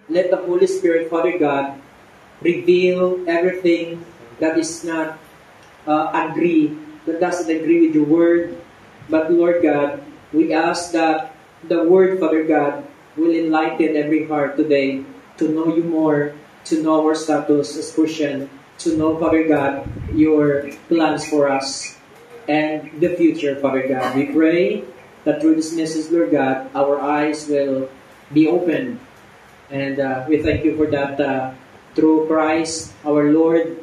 let the Holy Spirit, Father God, reveal everything that is not that doesn't agree with your word. But Lord God, we ask that the word, Father God, will enlighten every heart today to know you more, to know our status as Christian, to know, Father God, your plans for us and the future, Father God. We pray that through this message, Lord God, our eyes will be opened. And we thank you for that. Through Christ, our Lord,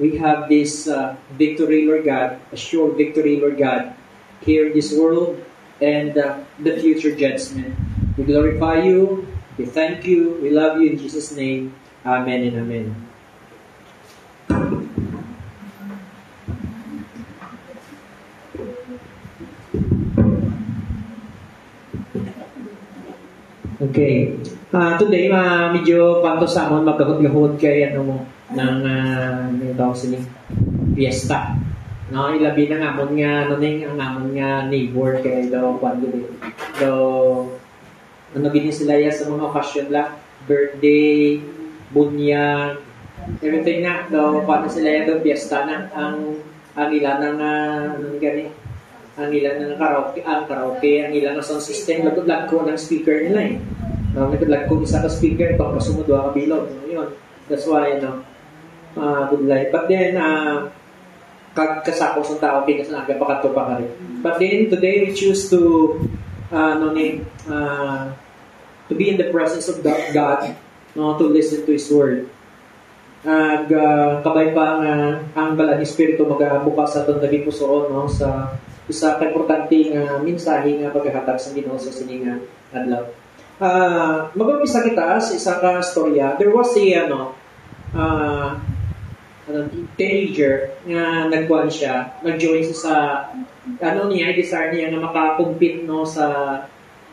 we have this victory, Lord God, a sure victory, Lord God, here in this world and the future judgment. We glorify you, we thank you, we love you in Jesus' name. Amen and amen. Okay. Today, medyo panto sa amon magkahod-gahod kay ano ng tawag sini fiesta. No, ilabi na amon nga ang amon nga neighbor kay daw kwando din. Ano gini sila ya sa mga occasion la, birthday, bunyag, everything na daw paano sila ya daw fiesta na ang ilan ng gani. Ang ilan ng karaoke, ang ilan ng sound system, lagod ko ng speaker nila eh. Naglag ko isa ka speaker, pang kasunod ka bilog. Yun. That's why, good life. But then, kasako sa tao, pinas na aga, pakato pa ka rin. But then, today, we choose to be in the presence of God, to listen to His Word. Kabay pa ang bala ni Espiritu magabukas sa itong naging pusoon, sa isa ka importanteng mensahe nga paghahatag sa Ginoo sa sininga adlaw. Mag-umpisa kita sa isa ka storya. There was a teenager nga nagkuhan siya, nag-join sa desire niya na makakompete sa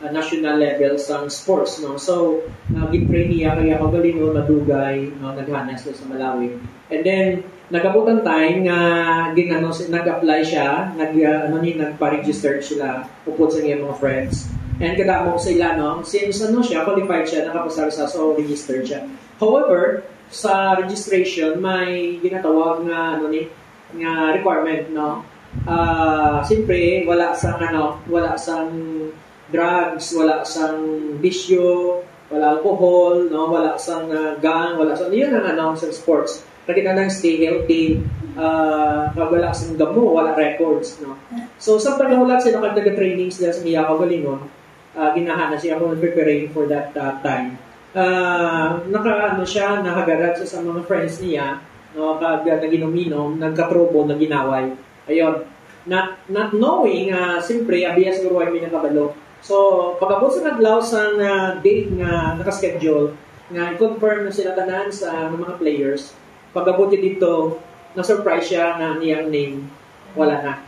national level sa sports, So, gin-train niya kaya magaling madugay, naghanas sa Malawi. And then nagabutan time nga nag-apply siya, nagpa-register sila upod sa iyang mga friends. And kadamo sila, since siya, qualified siya, nakapasar sa, so registered siya. However, sa registration, may ginatawag nga requirement, siyempre, wala sang drugs, wala sang bisyo, wala alcohol, wala sang gang, wala sang, yun ang sa sports. Nakita nang stay healthy, wala sang gamo, wala records, So, sa pagkahulat sila, kagdaga-training sila sa Miyaka Galingon, ginahana siya ako preparing for that time. Nahagarat sa mga friends niya, pag naginom-inom, nagkatrobo, naginaway. Ayun. Not knowing, siyempre, abiyas ko ruway may nakabalo. So, pag-abot sa naglaw sa date nga nakaschedule, nga i-confirm na sila tanan sa mga players, pag-abot dito, na-surprise siya na niyang name, wala na.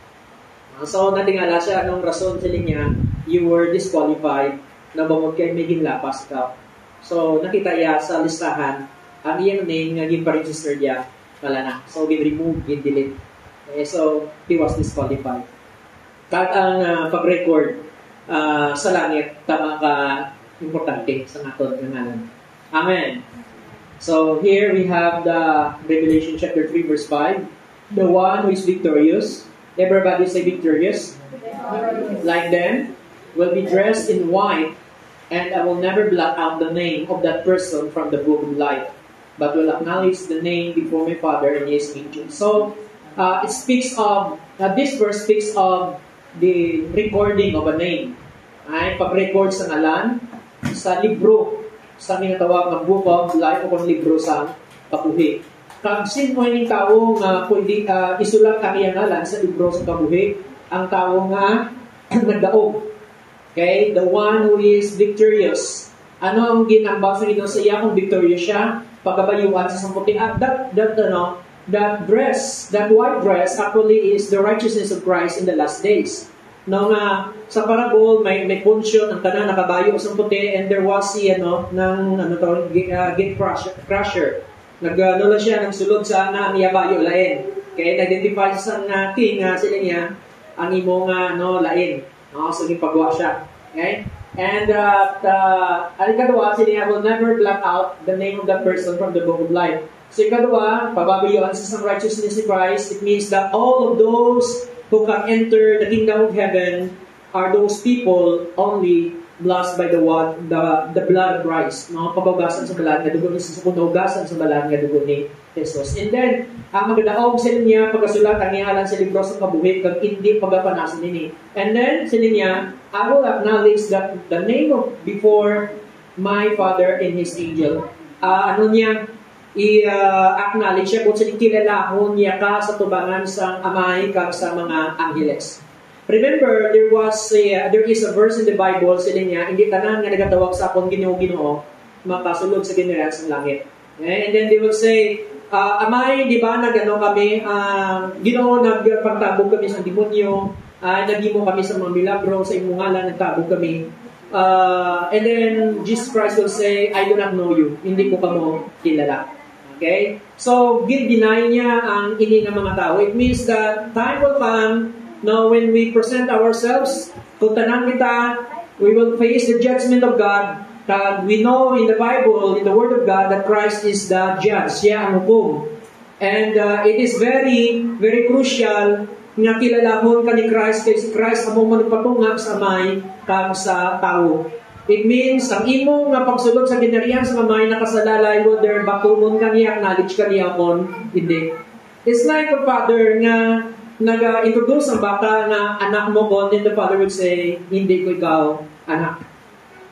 So, natingala siya anong rason sila niya, you were disqualified, na bangod kayo may ginlapas ka. So, nakita niya sa listahan, ang iyang name nga gin-register niya, wala na. So, gin-remove, gin-delete. So, he was disqualified. At ang pag-record sa langit, tama ka importante sa aton ngalan. Amen. So, here we have the Revelation chapter 3 verse 5. The one who is victorious, everybody say victorious, like them, will be dressed in white, and I will never blot out the name of that person from the book of life, but will acknowledge the name before my Father and His angels. So, it speaks of, this verse speaks of the recording of a name. Ay, pag-record sa ngalan, sa libro, sa minatawag ng book of life o kung libro sa kabuhi. Kag sino yung tao nga pwede isulat ang iyang ngalan sa libro sa kabuhi, ang tao nga nagdaog. Okay? The one who is victorious. Ano ang ginambang sa ito sa iya kung victorious siya? Pagkabayuan sa samputi. That dress, that white dress actually is the righteousness of Christ in the last days. No nga sa parabol may punction ang tanan nakabayo sa puti, and there was gate crusher. Nagano siya ng sulod sa niya bayo lain. Kaya identify sa king sila niya ang imo nga lain. So gipagawa siya. Okay? And ikadua, sila will never blot out the name of that person from the book of life. So ikadua, pababayaan sa righteousness ni Christ, it means that all of those who can enter the kingdom of heaven are those people only blessed by the blood of Christ. No? Pabagasan sa balaan nga dugo ni Jesus, punugasan sa balaan nga dugo ni Jesus. And then, ang magdaog sa niya, pagkasulat, ang iyalan sa libro sa kabuhi, kag hindi pagapanasan nini. And then, sa niya, I will acknowledge that the name of before my Father and His angel. I-acknowledge siya kung saan kilalahon niya ka sa tubangan sa amay kag sa mga angeles. Remember, there is a verse in the Bible, sila niya, hindi tanan nga nagatawag sa akong Ginoo, makasulod sa ginera sa langit. Okay? And then they will say, amay, di ba, kami, Ginoo, nagpagtabog kami sa demonyo, nagimo kami sa mga milagro, sa imong ngalan, nagtabog kami. And then, Jesus Christ will say, I do not know you. Hindi ko kamo kilala. Okay? So, deny niya ang ini ng mga tao. It means that time will come. Now, when we present ourselves, kung tanan kita, we will face the judgment of God. We know in the Bible, in the Word of God, that Christ is the judge. Siya ang hukom. And it is very, very crucial nga kilalahon ka ni Christ, kay si Christ ang manupatungag sa may kang sa tao. It means, ang imo nga pagsulod sa ginarihan sa may nakasalalay, whether batumon ka niya, acknowledge ka niya kon, hindi. It's like a father nga nag-introduce ang bata na anak mo ko, then the father would say, hindi ko ikaw anak.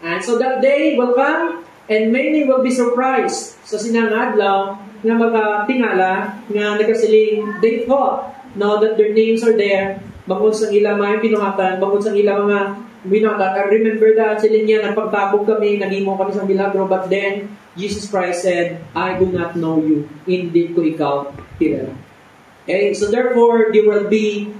And so that day will come, and many will be surprised sa sinangadlaw nga magtingala nga nagasiling, they thought that their names are there, bangod sa ilang mga pinuhatan, bangod sa ilang mga binata. I remember that sila niya, nagpagtabog kami, nagimo kami sa milagro, but then Jesus Christ said, I do not know you, hindi ko ikaw kilala. Okay, so therefore, they will be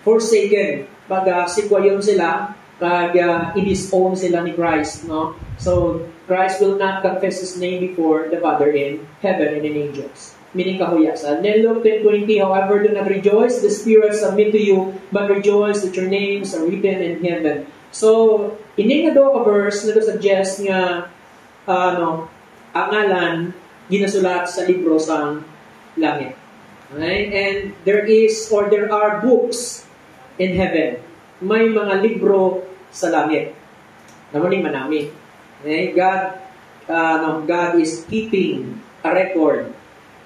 forsaken. Pag sikwayon sila, pag i-disown sila ni Christ. No? So, Christ will not confess His name before the Father in heaven and in angels. Meaning kahuyasan. Then Luke 10:20, however, do not rejoice, the spirits submit to you, but rejoice that your names are written in heaven. So, hindi nga daw a verse na suggest nga, ang ngalan, ginasulat sa libro sa langit. Okay? And there are books in heaven. May mga libro sa langit. Namuning manami. Okay? God is keeping a record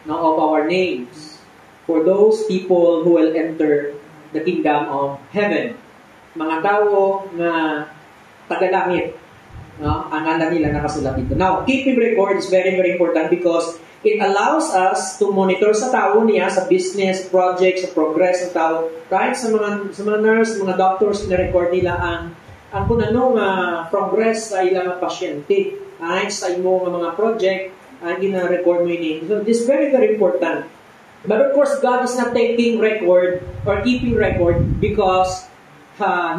of our names for those people who will enter the kingdom of heaven. Mga tao na tagalangit. No? Ang alam nila nakasulat dito. Now, keeping record is very, very important because it allows us to monitor sa tao niya, sa business, project, sa progress ng tao. Right? Sa mga nurse, mga doctors, na-record nila ang kung anong progress sa ilang pasyente. Right? Sa imong mga project, gina-record mo yun. So, this is very, very important. But of course, God is not taking record or keeping record because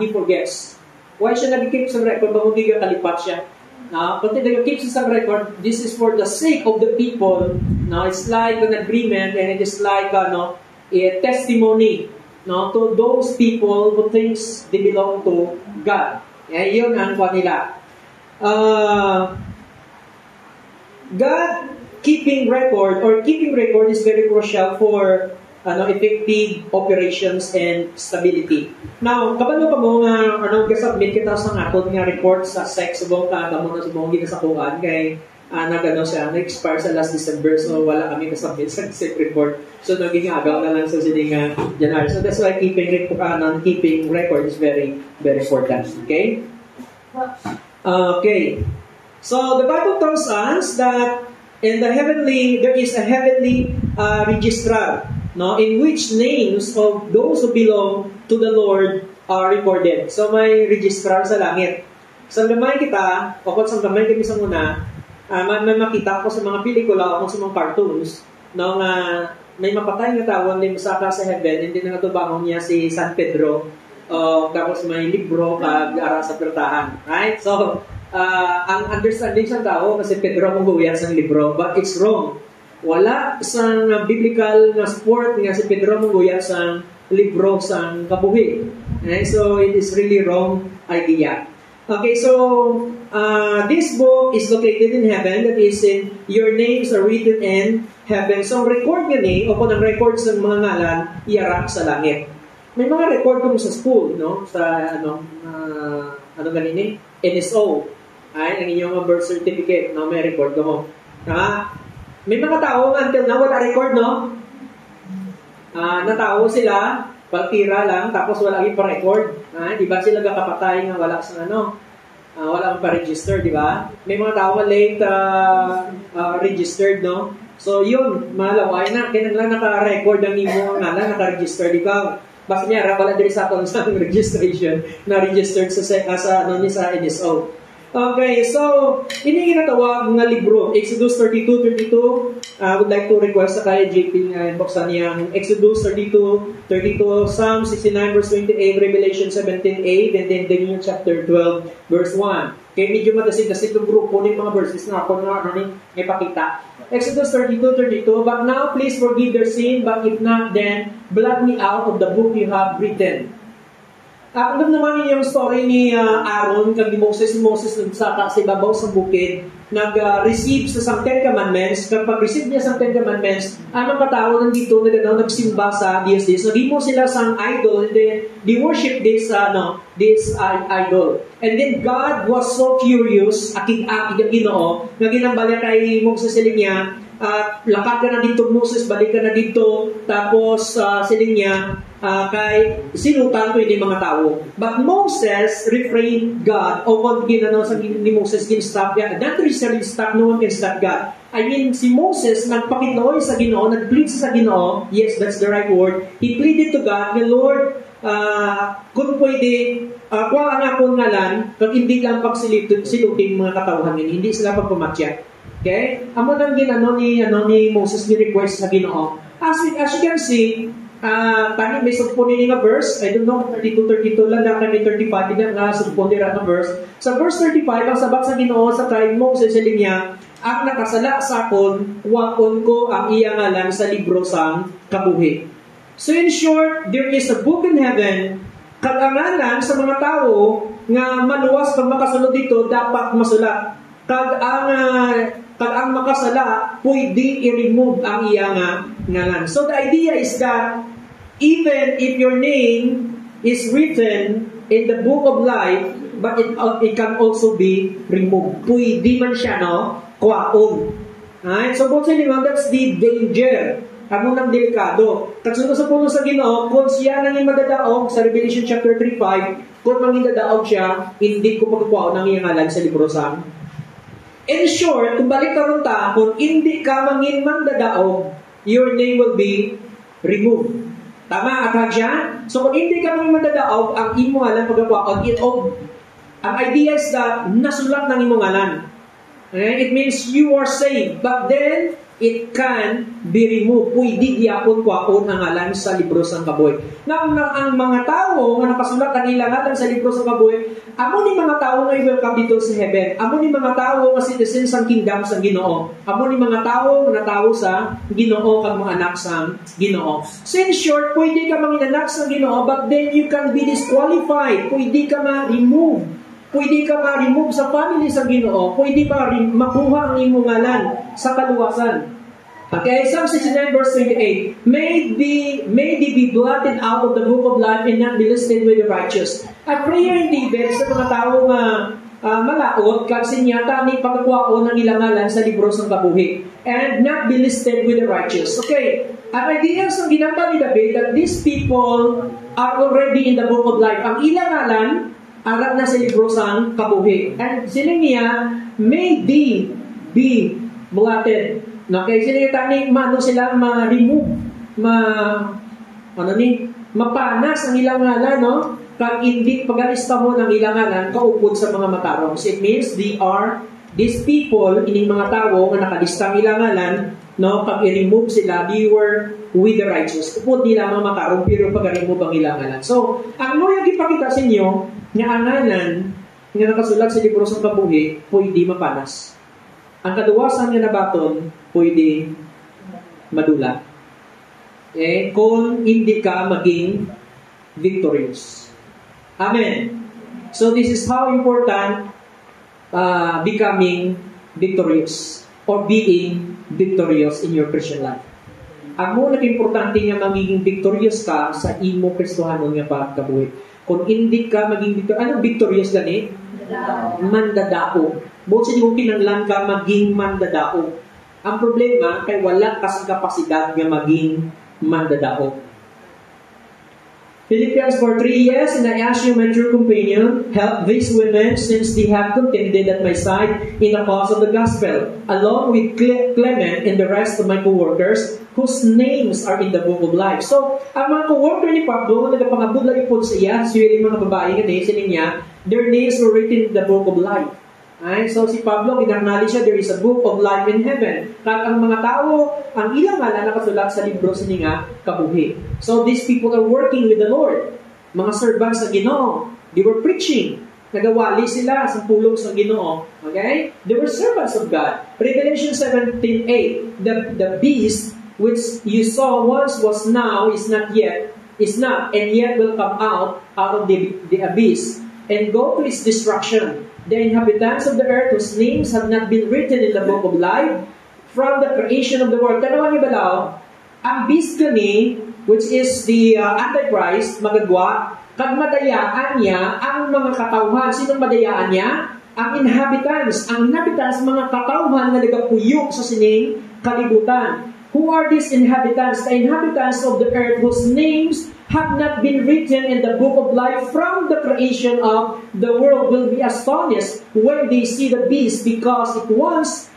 He forgets. Why siya nag-keep sa record? Bakit hindi ka kalipat siya? Pag nag-keep sa record, this is for the sake of the people. It's like an agreement and it is like a testimony to those people who thinks they belong to God. Yun ang kwa nila. God keeping record is very crucial for effective operations and stability. Now, kapano pa mo nga gasubmit kita sa atod nga report sa sex subong kamo na subong ginasakuan kay nag-expire sa last December, so wala kami kasubmit sa SEC report. So naging agaw na lang sa sining January. So that's why keeping record is very, very important. Okay? Okay. So the Bible tells us that there is a heavenly registrar, in which names of those who belong to the Lord are recorded. So may registrar sa langit. Sa gamay kita, o kung sa gamay kami sa muna, may makita ko sa mga pelikula o sa mga cartoons, may mapatay na tawon din masaka sa heaven, hindi na natubangon niya si San Pedro, tapos may libro kag-ara sa pertahan. Right? So, ang understanding sa tao kasi Pedro mong sa libro, but it's wrong. Wala sa biblical na sport nga si Pedro mong sa libro sa kabuhi. Okay, so it is really wrong idea. Okay, so this book is located in heaven. That is, in your names are written in heaven. So ang record nga ni, o kung ang record sa mga ngalan, iara sa langit. May mga record kung sa school, no? Sa ano ganini? NSO. Ay, ang inyong birth certificate, no? May record mo. May mga tao until now wala record, no? Natao sila, pagtira lang, tapos wala yung pa-record. Di ba sila kakapatay nga wala sa wala pa-register, di ba? May mga tao late registered, no? So yun, malaway na. Kaya lang naka-record ang imo nga lang, naka-register, di ba? Basta niya, wala din sa aton sa registration na registered sa NSO. Okay, so, ini ginatawag nga libro, Exodus 32:32. I would like to request sa kaya JP na buksan niyang Exodus 32:32, Psalm 69 verse 28, Revelation 17:8, and then Daniel chapter 12 verse 1. Kaya medyo madasid-dasid yung grupo ng mga verses na ako na ipakita. Exodus 32:32, but now please forgive their sin, but if not, then blot me out of the book you have written. Alam naman yung story ni Aaron kag ni Moses nagsaka sa ibabaw sa bukid, nag-receive sa 10 commandments. Kapag receive niya sa 10 commandments, anong katao nandito nagsimba sa Diyos. Nagimo sila sa idol, and then they worship this idol. And then God was so furious, akig-akig ang Ginoo, nga ginambala kay Moses siling niya, lakad ka na dito Moses, balik ka na dito, tapos siling niya, kay sinutan ko yung mga tao. But Moses refrained God, o kung ginano sa ni Moses, stop God. Not necessarily stop, no one can stop God. I mean, si Moses, nagpakinoy sa Ginoo, nag-plead sa Ginoo, yes, that's the right word. He pleaded to God, the Lord, kung pwede, kuha ang akong ngalan, kung hindi lang pagsilutin mga katawhan yun, hindi sila pagpumatya. Okay? Amo nang ginano ni Moses ni request sa Ginoo. As you can see, tani may sugpon ni nga verse, I don't know, 32 lang na kami 35 din nga sugpon ni nga verse. Sa verse 35, ang sabak sa Ginoo sa kay Moses sa linya, ang nakasala sa akon, waon ko ang iya ngalan sa libro sang kabuhi. So in short, there is a book in heaven, kagangalan sa mga tao nga maluwas pag makasunod dito dapat masulat. Kag ang makasala, pwede i-remove ang iya nga ngalan. So the idea is that even if your name is written in the book of life, but it can also be removed. Pwede man siya, no? Kwaon. Alright? So, that's the danger. Amo nang delikado. Katsunod sa puno sa Ginoo, kung siya nang madadaog sa Revelation chapter 3:5, kung mangindadaog siya, hindi ko magkuha ng iyang ngalan sa libro sang. In short, kung balik ka ron ta, kung hindi ka mangin mandadaog, your name will be removed. Tama, atag siya? So kung hindi ka mangin mandadaog, ang imo ngalan pagkuha, ang idea is that nasulat ng imo ngalan. It means you are saved, but then it can be removed. Pwede diapon kwaon ang ngalan sa libro sang kaboy. Ang mga tao nga nakasulat ang ilang ngalan sa libro sang kaboy, amo ni mga tao nga welcome dito sa heaven. Amo ni mga tao nga citizens sang kingdom sang Ginoo. Amo ni mga tao nga natao sa Ginoo kag mga anak sang Ginoo. So in short, pwede ka manginganak sang Ginoo, but then you can be disqualified. Pwede ka ma-remove. Pwede ka ma-remove sa family sa Ginoo. Pwede ka makuha ang imong ngalan sa kaluwasan. Okay, Psalm 69 verse 28. May they be blotted out of the book of life and not be listed with the righteous. A prayer in David sa mga tao nga malaot, kag sinyata ni pagkakuhaon ng ilang ngalan sa libro ng kabuhi. And not be listed with the righteous. Okay, ang idea sa ginamba ni David that these people are already in the book of life. Ang ilang ngalan arat na sa libro sang kabuhi. And sila niya, may they be blotted. Okay, sila tani mano sila ma-remove, mapanas ang ilang ngalan, no? Kag hindi pagalista mo ng ilang ngalan, kaupod sa mga matarong. So it means these people, ining mga tao nga nakalista ang ilang ngalan, no? Pag i-remove sila, they were with the righteous. Upod nila mga matarong, pero pag-remove ang ilang ngalan. So, ang yung ipakita sa inyo, nga ang ngalan, nga nakasulat sa libro sa kabuhi, pwede mapanas. Ang kaduwasan nga nabaton, pwede madula. Kung hindi ka maging victorious. Amen. So this is how important becoming victorious or being victorious in your Christian life. Ang mo nag-importante nga magiging victorious ka sa imo Kristohanon nga pagkabuhi. Kung hindi ka maging victorious, anong victorious gani? Mandadao. Buot sa kung kinanglan ka maging mandadao. Ang problema kay wala ka sa kapasidad nga maging mandadao. Philippians 4:3, yes, and I ask you, my true companion, help these women since they have contended at my side in the cause of the gospel, along with Clement and the rest of my co-workers, whose names are in the book of life. So, ang mga co-worker ni Pablo, nagpangabot lang ipon siya, suwili mga babae nga sinin niya, their names were written in the book of life. Ay, so si Pablo, ginarnali siya, there is a book of life in heaven. Kaya ang mga tao, ang ilang nga nakasulat sa libro sa nga kabuhi. So these people are working with the Lord. Mga servants sa Ginoo. They were preaching. Nagawali sila sa tulong sa Ginoo. Okay? They were servants of God. Revelation 17:8, the beast which you saw once was now, is not, and yet will come out of the abyss, and go to its destruction. The inhabitants of the earth whose names have not been written in the book of life from the creation of the world. Tanawan niyo ba daw? Ang beast gani, which is the Antichrist, magagwa, kag madayaan niya ang mga katawhan. Sinong madayaan niya? Ang inhabitants. Ang inhabitants, mga katawhan na nagapuyok sa sining kalibutan. Who are these inhabitants? The inhabitants of the earth whose names have not been written in the book of life from the creation of the world will be astonished when they see the beast, because it once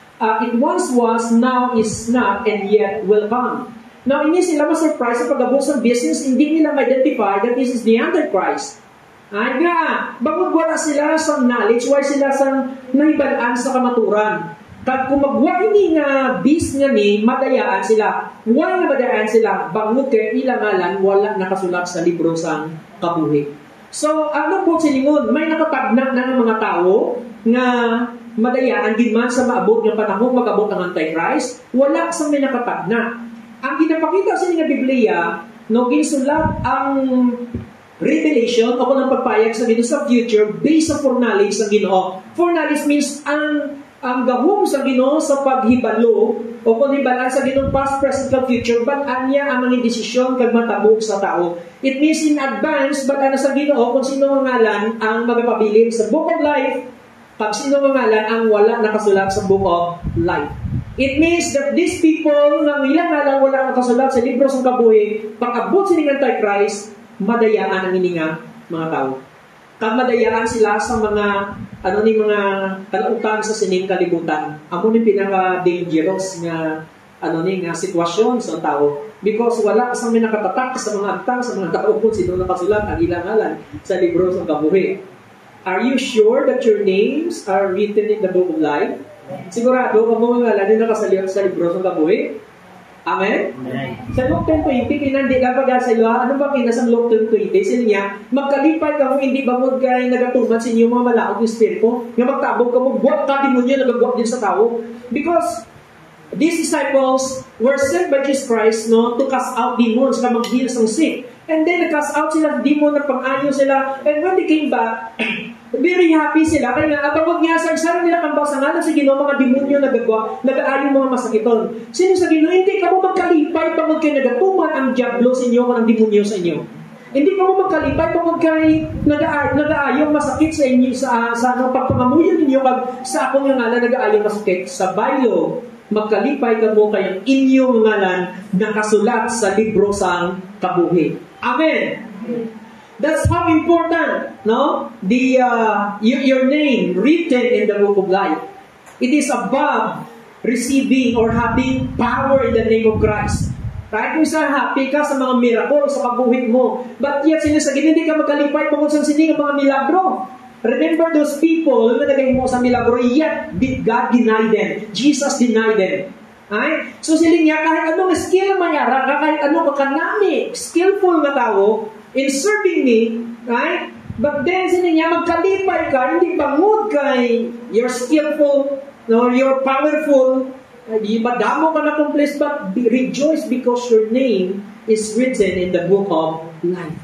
was, now is not, and yet will come. Now, hindi sila ma-surprise sa pag-abot ng business, hindi nila ma-identify that this is the Antichrist. Ay nga, bakit wala sila sa knowledge, why sila sa nahibalaan sa kamaturan? Kag kung magwa ini nga beast nga ni, madayaan sila. Why nga madayaan sila? Bangot kay ilangalan, wala nakasulat sa libro sang kabuhi. So, ano po silingon? May nakatagna na ng mga tao nga madayaan din man sa maabot ng panahon magabot ng Antichrist. Wala sa may nakatagna. Ang ginapakita sa nga Biblia, no, ginsulat ang revelation o kung ang pagpayag sa Ginoo sa future based sa foreknowledge sa Ginoo. Foreknowledge means ang gahom sa Ginoo sa paghibalo o kung hibalan sa Ginoo past, present, and future, but anya ang mga desisyon kag matabog sa tao. It means in advance, but ano sa Ginoo kung sino nga ngalan ang magapabilin sa book of life, pag sino nga ngalan ang wala nakasulat sa book of life. It means that these people na ilang ngalan wala nakasulat sa libro sa kabuhi, pag-abot sa Antichrist, madayaan ang ininga mga tao. Kag madayaan sila sa mga mga kalautan sa sining kalibutan. Amo ni pinaka-dangerous nga nga sitwasyon sa tao, because wala sa may nakatatak sa mga agtang sa mga tao kung sino nakasulat ang ilang ngalan sa libro sa kabuhi. Are you sure that your names are written in the book of life? Sigurado ka mo nga ngalan yung nakasalit sa libro sa kabuhi? Amen? Amen. Sa Luke 10:20, kinandi lang pag sa iyo, ano ba kinasang Luke 10:20? Sila niya, magkalipay ka mo, hindi ba mo kayo nagatuman sa inyo mga malaot ng spirito, nga magtabog ka mo, buwak ka demonyo, nagagwak din sa tao. Because these disciples were sent by Jesus Christ, no, to cast out demons, na mag-heal ng sick. And then, nag-cast out sila ng demon, nagpang-anyo sila, and when they came back, very happy sila. Kaya nga, abang nga sa nila kang basangan sa Ginoo, mga demonyo nag-aayon mga masakiton. Sino sa Ginoo? Hindi ka mo magkalipay pagod kayo nagatuman ang diablo sa inyo, ang demonyo sa inyo. Hindi ka mo magkalipay pagod kayo nag-aayong masakit sa inyo, sa pagpangamuyan ninyo, sa akong yung ngalan nag-aayong masakit. Sa Bible, magkalipay ka mo kayang inyong ngalan nakasulat sa libro sang kabuhi. Amen. That's how important, no? Your name written in the book of life. It is above receiving or having power in the name of Christ. Right? Kung saan happy ka sa mga miracle sa kabuhit mo, but yet sinasagin hindi ka magkalipay tungkol sa sining mga milagro. Remember those people na nagay mo sa milagro, yet God denied them. Jesus denied them. Ay? So siling niya, kahit anong skill mayara ka, kahit anong kakanami, skillful na tao, in serving me, right? But then, sining niya, magkalipay ka, hindi bangod kay you're skillful, no, you're powerful, madamo ka na accomplish, but rejoice because your name is written in the book of life.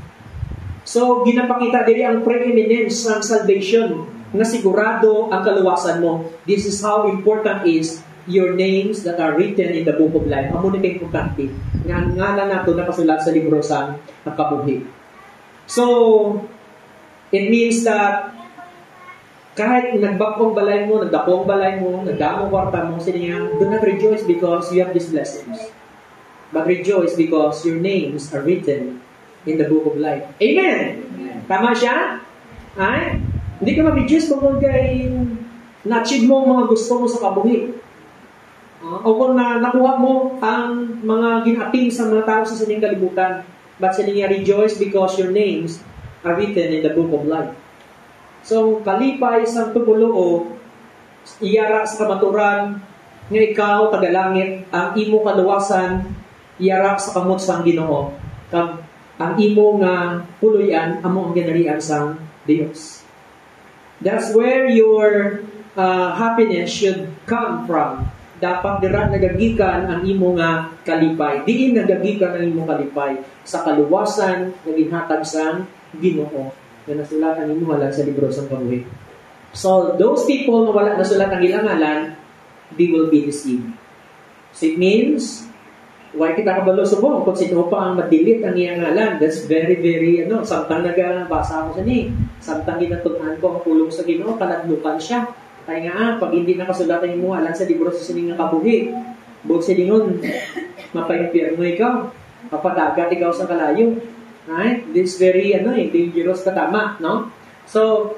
So, ginapakita diri ang preeminence ng salvation na sigurado ang kaluwasan mo. This is how important is your names that are written in the book of life. Amo ni kay importante nga ang ngalan nato nakasulat sa libro sa kabuhi. So, it means that kahit nagbakong balay mo, nagdakong balay mo, nagdamong kwarta mo, do not rejoice because you have these blessings. But rejoice because your names are written in the book of life. Amen! Tama siya? Ay? Hindi ka ma-rejoice kung kay na-achieve mo ang mga gusto mo sa kabuhi. O kung nakuha mo ang mga ginaping sa mga tao sa sining kalibutan. But sining rejoice because your names are written in the book of life. So, kalipay sa tumulo iyara sa kamaturan nga ikaw, tagalangit, ang imo kaluwasan, iyara sa kamot sang Ginoo. Ang imo nga puluyan, amo ang ginarian sang Dios. That's where your happiness should come from. Dapat dira nagagikan ang imo nga kalipay. Diin nagagikan ang imo kalipay sa kaluwasan nga ginhatag sang Ginoo. Na nasulatan imo halang sa libro sang kabuhi. So, those people na wala nasulat ang ilang ngalan, they will be deceived. So, it means, why kita kabalo subong kung sino pa ang madilit ang iyang ngalan. That's very, very, samtang nagabasa ako sa ni, samtang ginatunan ko ang pulong sa Ginoo, kanadlukan siya. Kaya nga, pag hindi nakasulatan imo halang sa libro sa sining nga kabuhi, buog siningon, mapaimpyerno ikaw, papadagat ikaw sa kalayo. Right? This very dangerous katama, no? So,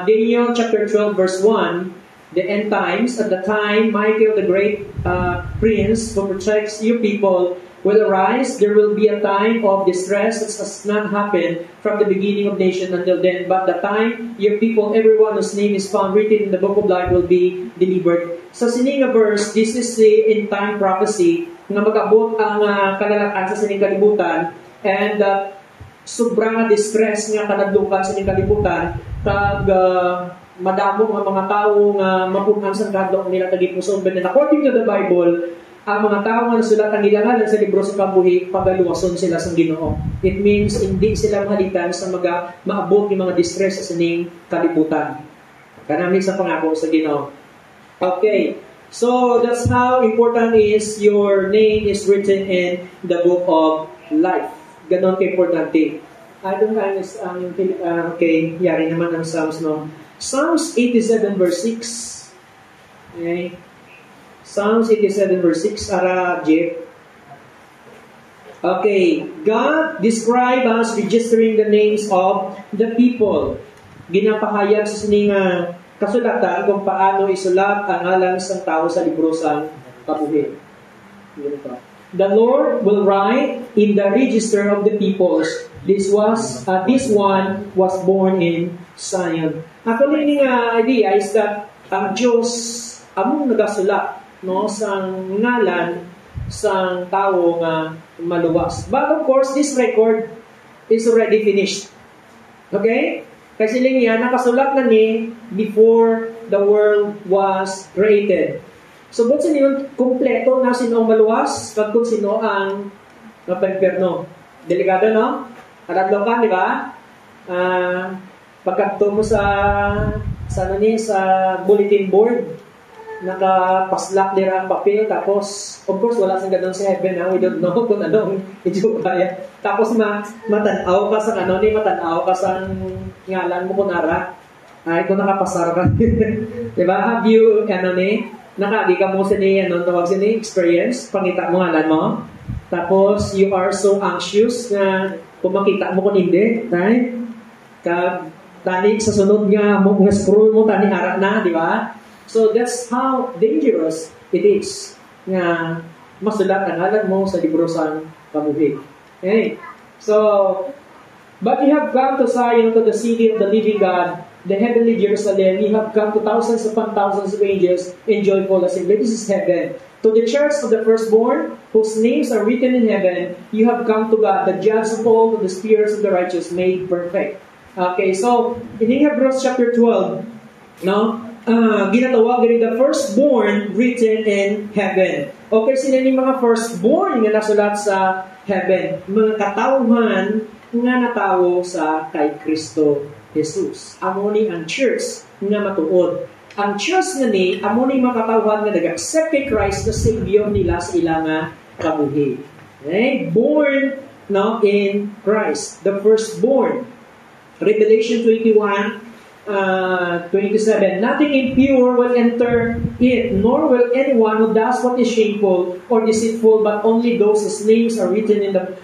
Daniel chapter 12 verse 1, the end times, at the time Michael the great prince who protects your people will arise. There will be a time of distress that has not happened from the beginning of nation until then. But the time your people, everyone whose name is found written in the book of life, will be delivered. Sa sining nga verse, this is the end time prophecy nga mag-abot ang kalalakan sa sining kalibutan. And sobrang distress nga kanadlukan sa inyong kalibutan kag madamo nga mga tao nga mapunan sa kadlok nila tagipuson. But according to the Bible, ang mga tao nga nasulat ang ilangan sa libro sa kabuhi, pagaluwason sila sa Ginoo. It means hindi sila mahalitan sa maabot ng mga distress sa inyong kalibutan. Kanami sa pangako sa Ginoo. Okay. So that's how important is your name is written in the book of life. Ganon ka-importante. Doon tayo okay, yari naman ang Psalms, no? Psalms 87 verse 6. Okay. Psalms 87 verse 6, Ara Jeff. Okay. God describe us registering the names of the people. Ginapahayag sa sining kasulatan kung paano isulat ang ngalan ng tao sa libro sa kabuhi. The Lord will write in the register of the peoples. This one was born in Zion. Actually, nga idea is that ang Diyos among nagasulat sa ngalan sa tao nga maluwas. But of course, this record is already finished. Okay? Kasi niya nakasulat na ni before the world was created. So, ba't sino kompleto na sino ang maluwas at kung sino ang mapemperno? Delikado, no? Aladlo ka, di ba? Pagkakto mo sa bulletin board, nakapaslak nila ang papel, tapos, of course, wala sa ganun sa heaven, we don't know kung anong itsukaya. Tapos, matanaw ka sa matanaw ka sa ngalan mo kunara. Ay, kung nakapasar ka. Di ba? Have you, nakagi ka mo sa tawag sa experience, pangita mo ngalan mo. Tapos, you are so anxious na kung makita mo kung hindi, right? Tani sa sunod nga scroll mo, tani harap na, di ba? So, that's how dangerous it is nga masulat ang ngalan mo sa libro sa kabuhi. Okay? So, but you have come to Zion, to the city of the living God, the heavenly Jerusalem. You have come to thousands upon thousands of angels in joyful assembly. This is heaven. To the church of the firstborn, whose names are written in heaven, you have come to God, the judge of all, to the spirits of the righteous made perfect. Okay, so in Hebrews chapter 12, ginatawag rin the firstborn written in heaven. Okay, sila yung mga firstborn na nasulat sa heaven. Mga katauhan nga natawo sa kay Kristo Jesus. Amo ni ang church nga matuod. Ang church nga ni, amo ni makatawhan nga nag-accept kay Christ na Savior nila sa ilang kabuhi. Okay? Born in Christ, the firstborn. Revelation 21, 27, nothing impure will enter it, nor will anyone who does what is shameful or deceitful, but only those whose names are written in the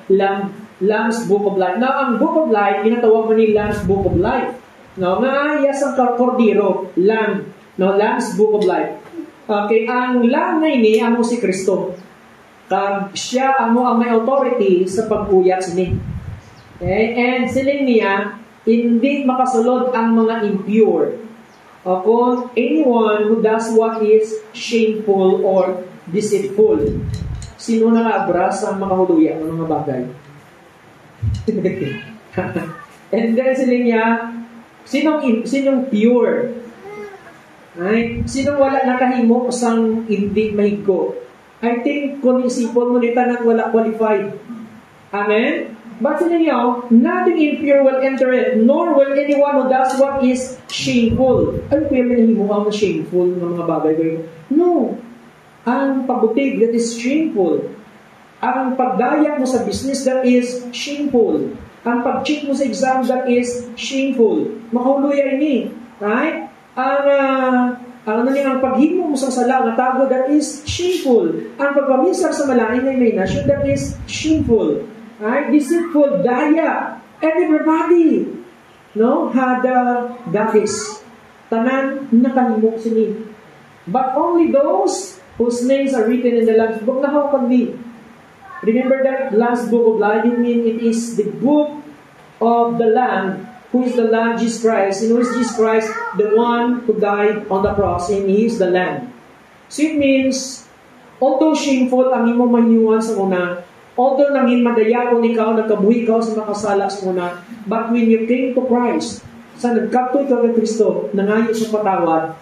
Lamb's Book of Life. Now, ang Book of Life, ginatawag mo ni Lamb's Book of Life. No, nga yes ang kordero, Lamb, no, Lamb's Book of Life. Okay, ang Lamb na ini, amo si Kristo. Siya amo ang may authority sa pag-uyat ni. Okay, and siling niya, hindi makasulod ang mga impure. Kung anyone who does what is shameful or deceitful. Sino nakabra sa makahuluyan ng mga bagay? And then sila niya, sinong pure? Ay, sinong wala nakahimo sang hindi mahigo? I think kung isipon mo nita na wala qualified. Amen? But sila niya, nothing impure will enter it, nor will anyone who does what is shameful. Ano kaya may nahimo ang shameful ng mga bagay kayo? No. Ang pabutig, that is shameful. Ang pagdaya mo sa business, that is shameful. Ang pag-cheat mo sa exam, that is shameful. Makahuluyan ni. Right? Ang paghimo mo sa sala, ang tago, that is shameful. Ang pagpamisar sa malain na may nasyon, that is shameful. Right? Deceitful, daya. And everybody, had that is. Tanan, nakahimo sini. But only those whose names are written in the Lamb's Book, how can be? Remember that Lamb's Book of Life, it means it is the book of the Lamb, who is the Lamb, Jesus Christ. And who is Jesus Christ? The one who died on the cross, and He is the Lamb. So it means, although shameful ang imong mahiniwan sa una, although nangin madayagon ikaw, nagkabuhi ikaw sa makasala sa una, but when you came to Christ, sa nagkaptoy ka kay Kristo, nangayo sa patawad,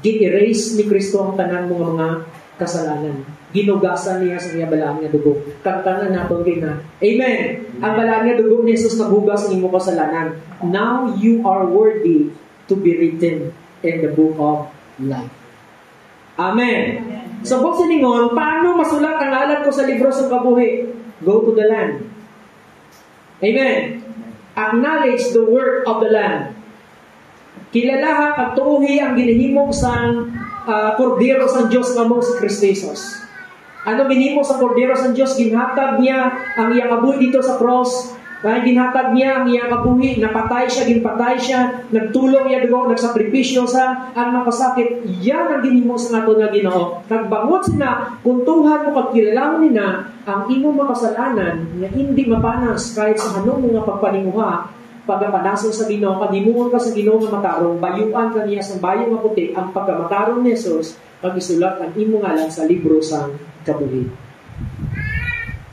gin-erase ni Kristo ang tanan mga kasalanan. Ginugasan niya sa iya balaan nga dugo. Kantanan natin kay na. Amen! Ang balaan nga dugo ni Jesus naghugas ng imong kasalanan. Now you are worthy to be written in the book of life. Amen! So, buksan ningon, paano masulat ang alat ko sa libro sa kabuhi? Go to the land. Amen. Acknowledge the work of the land. Kilalaha at tuhi ang ginihimong sa kordero sa Diyos nga mong si Kristo Jesus. Ano ginihimo sa kordero sa Diyos? Ginhatag niya ang iyang kabuhi dito sa cross. Dahil ginhatag niya ang iyang kabuhi, napatay siya, ginpatay siya, nagtulong niya doon, nagsakripisyo sa ang makasakit. Yan ang ginimo sa nato nga Ginoo. Nagbangot sina, kung tuhan mo kagkilalaman nina, ang imong makasalanan na hindi mapanas kahit sa anong mga pagpanimuha, pagkapanason sa Ginoo, kadimuon ka sa Ginoo nga matarong, bayuan ka niya sa bayong nga puti, ang pagkamatarong ni Jesus, pag-isulat ang imong ngalan sa libro sa kabuhi.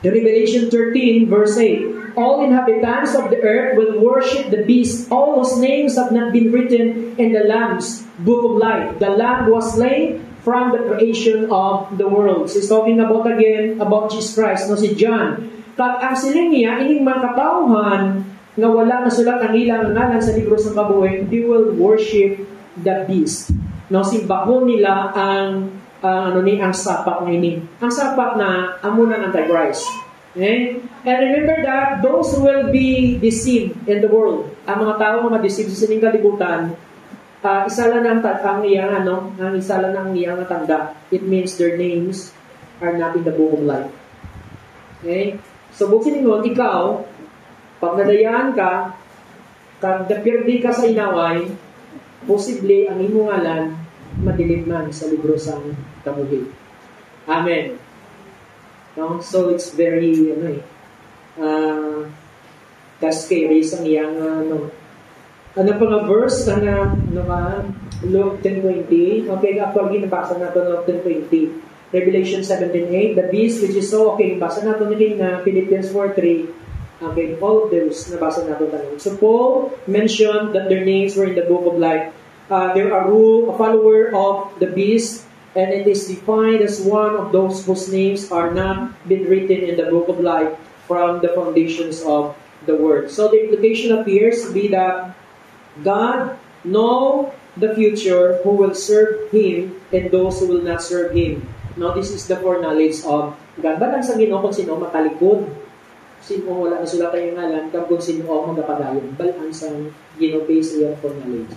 The Revelation 13 verse 8. All inhabitants of the earth will worship the beast, all whose names have not been written in the Lamb's Book of Life. The Lamb was slain from the creation of the world. He's talking about again about Jesus Christ, si John. Kag ang siling niya, ining mga katauhan nga wala nasulat ang ilang ngalan sa libro sa kabuhi, they will worship the beast. Simbahon nila ang sapat na ini. Ang sapat na amo ng Antichrist. Okay? And remember that those who will be deceived in the world, ang mga tao nga ma-deceive sa sining kalibutan, isa lang ang iyang tanda. It means their names are not in the book of life. Okay? So, buksin ninyo, ikaw, pag nadayaan ka, kag napirdi ka sa inaway, posible ang imong ngalan madilit man sa libro sa kabuhi. Amen. No? So, it's very, scary sa iyang, ano pa nga verse, Luke 10:20. Okay, actually, nabasa natin Luke 10:20. Revelation 17:8. The beast which is so, okay, nabasa natin na Philippians 4:3. Okay, all of those, nabasa natin tanong. So, Paul mentioned that their names were in the book of life. They are a follower of the beast, and it is defined as one of those whose names are not been written in the book of life from the foundations of the Word. So the implication appears to be that God know the future who will serve Him and those who will not serve Him. Now, this is the foreknowledge of God. Balang sa Ginoo kung sino matalikod, sino wala na sulatan yung ngalan, kung sino ang magapadayon. Balang sa Ginoo based on foreknowledge.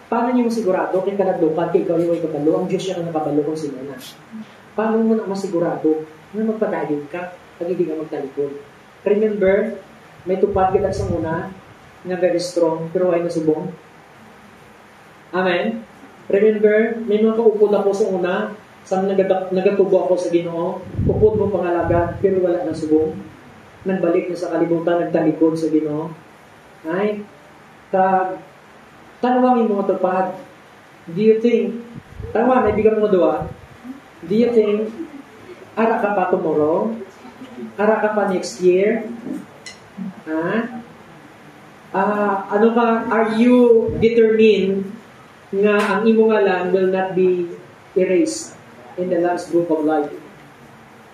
Paano niyo masigurado kung kanadlukan, kay ikaw yung ikabalo, ang Diyos siya ang nakabalo kung sino na. Paano mo na masigurado na magpadayon ka pag hindi ka magtalikod? Remember, may tupad kita sa una na very strong, pero ay nasubong. Amen? Remember, may mga kaupod ako sa una, sa nagatubo ako sa Ginoo, upod mo pangalaga, pero wala na subong. Nagbalik na sa kalibutan, nagtalikod sa Ginoo. Ay, tanawangin mo tupad. Do you think, tama, naibigan mo doon, do you think, ara ka pa tomorrow? Ara ka pa next year? Ano ka, are you determined nga ang imong ngalan will not be erased in the last book of life?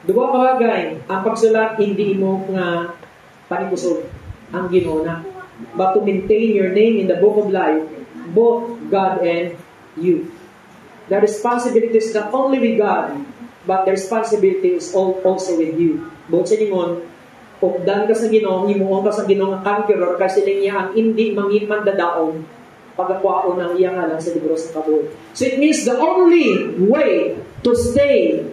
Duwa kawagay, ang pagsulat hindi imo nga panibusog ang Ginoo na. But to maintain your name in the book of life, both God and you. The responsibility is not only with God, but the responsibility is also with you. Both sa ningon, updan ka sa Ginoo, himuon ka sa Ginoo nga conqueror, kasi niya ang hindi mangiman dadaong pagkakwaon ng iyang ngalan sa libro sa kabuhi. So it means the only way to stay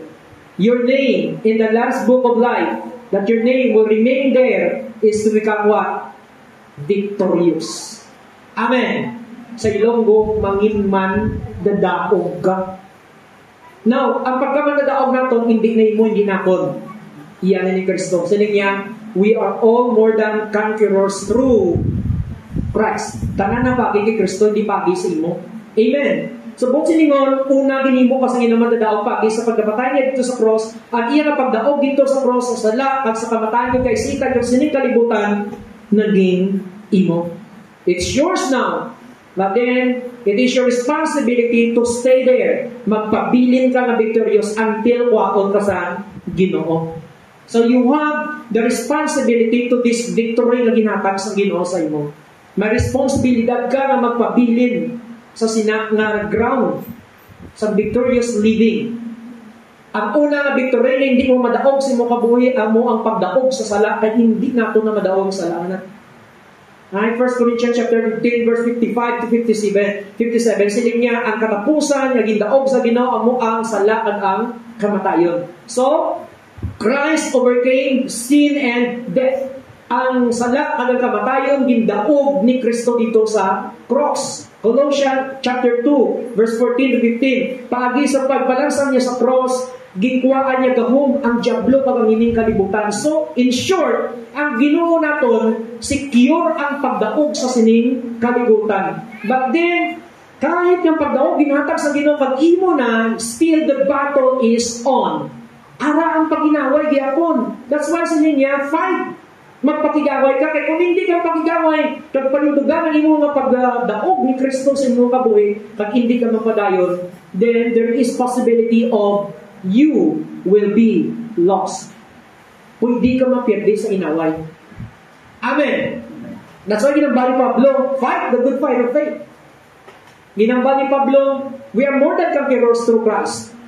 your name in the last book of life, that your name will remain there, is to become what? Victorious. Amen. Sa Ilonggo, manginman dadaog ka. Now, ang pagkaman dadaog natin, hindi na imo, hindi nakon. Iyan ni Kristo. Sabi niya, we are all more than conquerors through Christ. Tanan na pagi kay Kristo, hindi pagi sa imo. Amen. So, buong siningon, una ginimo kasi naman dadaog pagi sa pagkamatay niya dito sa cross, at iya nga pagdaog dito sa cross, sa sala, at sa kamatayan niya kay sikat yung sining kalibutan, naging imo. It's yours now. But then, it is your responsibility to stay there. Magpabilin ka na victorious until kwaon ka sa Ginoo. So you have the responsibility to this victory na ginhatag sa Ginoo sa imo. May responsibilidad ka na magpabilin sa sinak na ground, sa victorious living. Ang una na victory na hindi mo madaog sa imo kabuhi, amo ang pagdaog sa sala, kaya hindi nato na madaog sa sala. 1 Corinthians chapter 15 verse 55 to 57. Siling niya, ang katapusan nga gindaog sa Ginoo amo ang sala at ang kamatayon. So, Christ overcame sin and death. Ang sala at ang kamatayon gindaog ni Kristo dito sa cross. Colossians chapter 2 verse 14 to 15. Paagi sa pagbalansan niya sa cross, gikuhaan niya gahom ang diablo pagangining kalibutan. So, in short, ang Ginoo naton, secure ang pagdaog sa sining kalibutan. But then, kahit yung pagdaog ginhatag sa Ginoo, pag imo na, still the battle is on. Ara ang paginaway gyapon. That's why sining niya, fight. Magpakigaway ka, kaya kung hindi ka pakigaway, kag panudugan ang imo nga pagdaog ni Kristo sa imong kabuhi, kag hindi ka mapadayon, then there is possibility of you will be lost. Kung hindi ka mapirdi sa inaway. Amen. That's why ginambali Pablo, fight the good fight of faith. Ginambali Pablo, we are more than conquerors through Christ.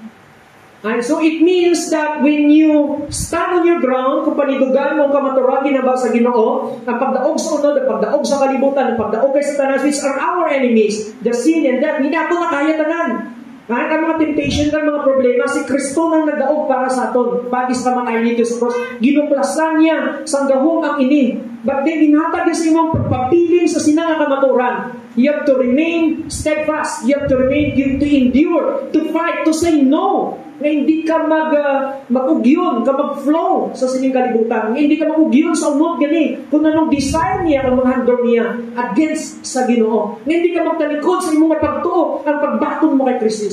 And so it means that when you stand on your ground, kung panidugan mo kamaturan, ginaba sa Ginoo, ang pagdaog sa unod, ang pagdaog sa kalibutan, ang pagdaog kay Satanas, which are our enemies, the sin and death, hindi nato na kaya tanan. Ang mga temptation, ang mga problema, si Kristo nang nagdaog para sa aton. Pagis pa mga dito sa cross, ginuplasan niya sa gahong ang ini. But then, ginhatag niya sa imong pagpapiling sa sinanga kamaturan. You have to remain steadfast. You have to remain, to endure, to fight, to say no. Na hindi ka mag-ugyon, ka mag-flow sa sining kalibutan. Hindi ka mag-ugyon sa unod gani. Kung anong design niya, ang mga handor niya against sa Ginoo. Hindi ka magtalikod sa imong pagtuo, ang pagbatong mo kay Kristo.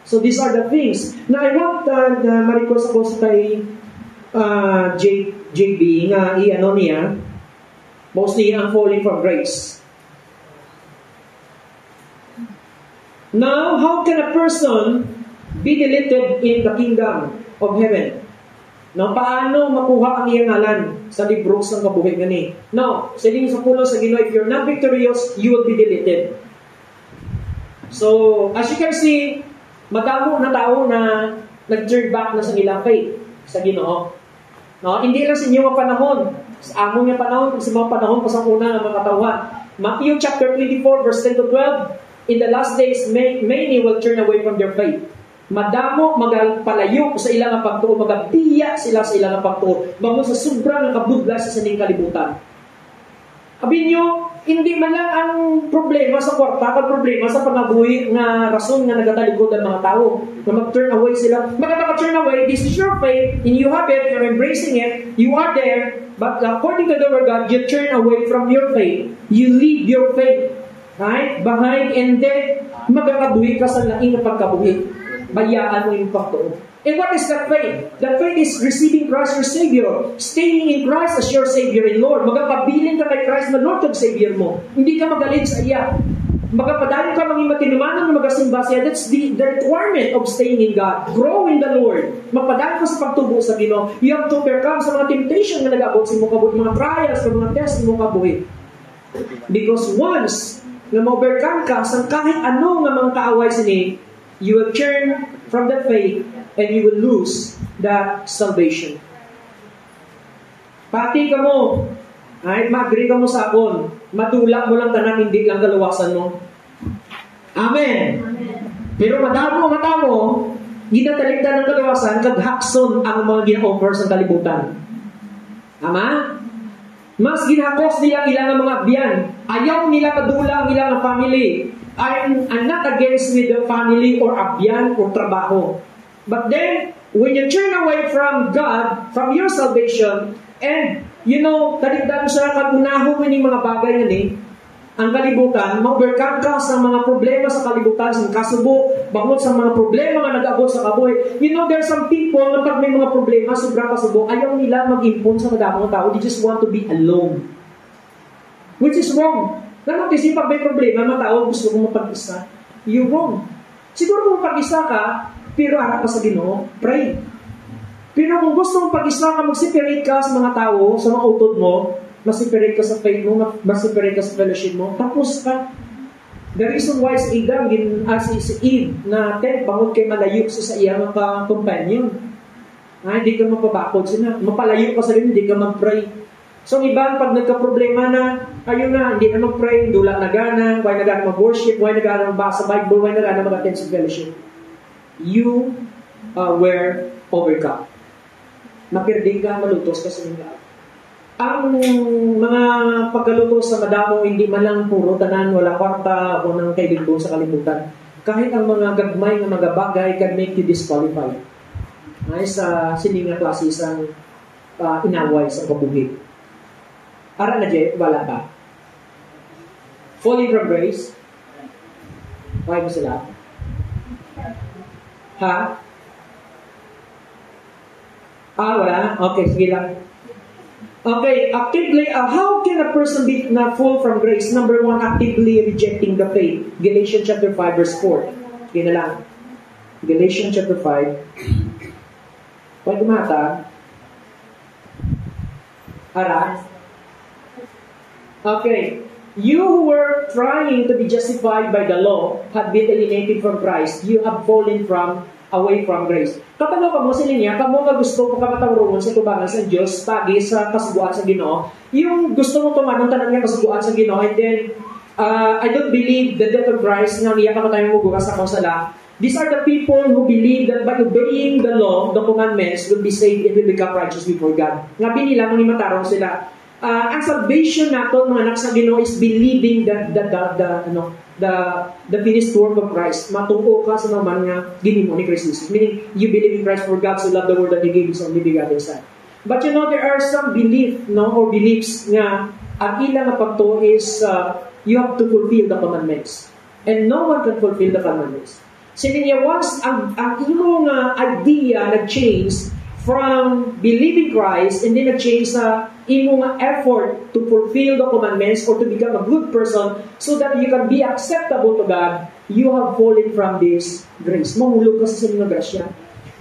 So these are the things. Now I want ma-request ako sa kay JB nga i-ano niya, mostly ang falling from grace. Now, how can a person be deleted in the kingdom of heaven? No, paano makuha ang iyang ngalan sa libro sa kabuhi gani? No, sining sa pulo sa Ginoo, if you're not victorious, you will be deleted. So, as you can see, madamo na tao na nag-turn back na sa ilang faith sa Ginoo. No, hindi lang sa inyong panahon, sa among nga panahon, sa mga panahon pa sa una nga mga katawhan. Matthew chapter 24 verse 10 to 12, in the last days many will turn away from their faith. Madamo magpalayo sa ilang pagtuo, magabiya sila sa ilang pagtuo, bangon sa sobrang kabudla sa sining kalibutan. Abi nyo, hindi man lang ang problema sa kwarta, ang problema sa pangabuhi nga rason nga nagatalikod ang mga tao. Na mag-turn away sila. Mag-turn away, this is your faith, and you have it, you're embracing it, you are there, but according to the word of God, you turn away from your faith. You leave your faith, right, behind, and then magkakabuhi ka sa laing na pagkabuhi. Bayaan mo yung pagtuo. And what is that faith? That faith is receiving Christ your Savior. Staying in Christ as your Savior and Lord. Magpabilin ka kay Christ na Lord kag Savior mo. Hindi ka magalit sa iya. Magpadalin ka maging matinumanan na magasimba siya. That's the requirement of staying in God. Grow in the Lord. Magpadalin ka sa pagtubo sa Ginoo. You have to overcome sa mga temptation na nag-abot sa imong kabuhi, mga trials, mga tests sa imong kabuhi. Because once na ma-overcome ka sa kahit ano nga mga kaaway sini, you will turn from that faith and you will lose that salvation. Pati ka mo, ay mag-agree ka mo sa akon, matulak mo lang tanan, hindi lang kalawasan mo. Amen. Pero madamo ginataligdan ng kalawasan, kaghakson ang mga gina-offer sa kalibutan. Ama? Mas ginhakos nila ilang mga abyan. Ayaw nila kadula ang ilang family. I'm not against with the family or abyan or trabaho. But then, when you turn away from God, from your salvation, and, taligdan siya kagunahon mo yung mga bagay nga ni, ang kalibutan, ma-overcome ka sa mga problema sa kalibutan, sa kasubo, bangon sa mga problema nga nag-abot sa kabuhi. There are some people na pag may mga problema, sobrang kasubo, ayaw nila mag-impon sa madamong tao. They just want to be alone. Which is wrong. Nanotis, pag may problema, mga tao gusto mong mapag-isa. You're wrong. Siguro kung mapag-isa ka, pero harap ka sa Ginoo, pray. Pero kung gusto mong pag-isa ka, mag-separate ka sa mga tao, sa mga utod mo, mag-separate ka sa faith mo, mag-separate ka sa fellowship mo, tapos ka. The reason why si Eve, na bangon kay malayo sa iyang mga companion. Hindi ka mapabakod sila. Mapalayo ka sa rin, hindi ka mag-pray. So, iba, pag nagka-problema na, ayun na, hindi na mag-pray, dula na gana, why na gana mag-worship, why na gana magbasa Bible, why na gana mag-attend sa fellowship. You were overcome. Napirding ka, malutos ka sa mga. Ang mga pagkalutos sa madamo, hindi man lang puro tanan, wala kwarta, o nang kailigbo sa kalimutan. Kahit ang mga gagmay na mga bagay can make you disqualified. Ay sa sininga klase isang inaway sa kabuhi. Ara na Jay, wala ba? Falling from grace? Why mo sila? Ha? Wala? Okay, sige lang. Okay, actively, how can a person be not fall from grace? Number one, actively rejecting the faith. Galatians chapter 5, verse 4. Sige na lang. Galatians chapter 5. Pwede mata. Ara? Okay. You who were trying to be justified by the law have been alienated from Christ. You have fallen away from grace. Kapag ka mo sila niya, kamo nga gusto mo kamatawroon sa tubangan sa Diyos, pagi sa kasubuan sa Ginoo, yung gusto mo tumanong tanan nga kasubuan sa Ginoo, and then, I don't believe the death of Christ nga niya kamatay mo bukas sa konsala. These are the people who believe that by obeying the law, the commandments, will be saved and will become righteous before God. Nga binila, mangimatarong sila. Ang salvation nato mga anak sa Ginoo is believing that the finished work of Christ. Matuo ka sa naman nga ginimo ni Christ Jesus. Meaning, you believe in Christ for God so love the world that He gave His only begotten Son. But there are some beliefs nga ang ilang nga pagto is you have to fulfill the commandments. And no one can fulfill the commandments. Sige niya, once ang imong idea nag-change from believing Christ and then nag-change sa imong effort to fulfill the commandments or to become a good person so that you can be acceptable to God, you have fallen from this grace. Mahulog ka sa inyong grasya.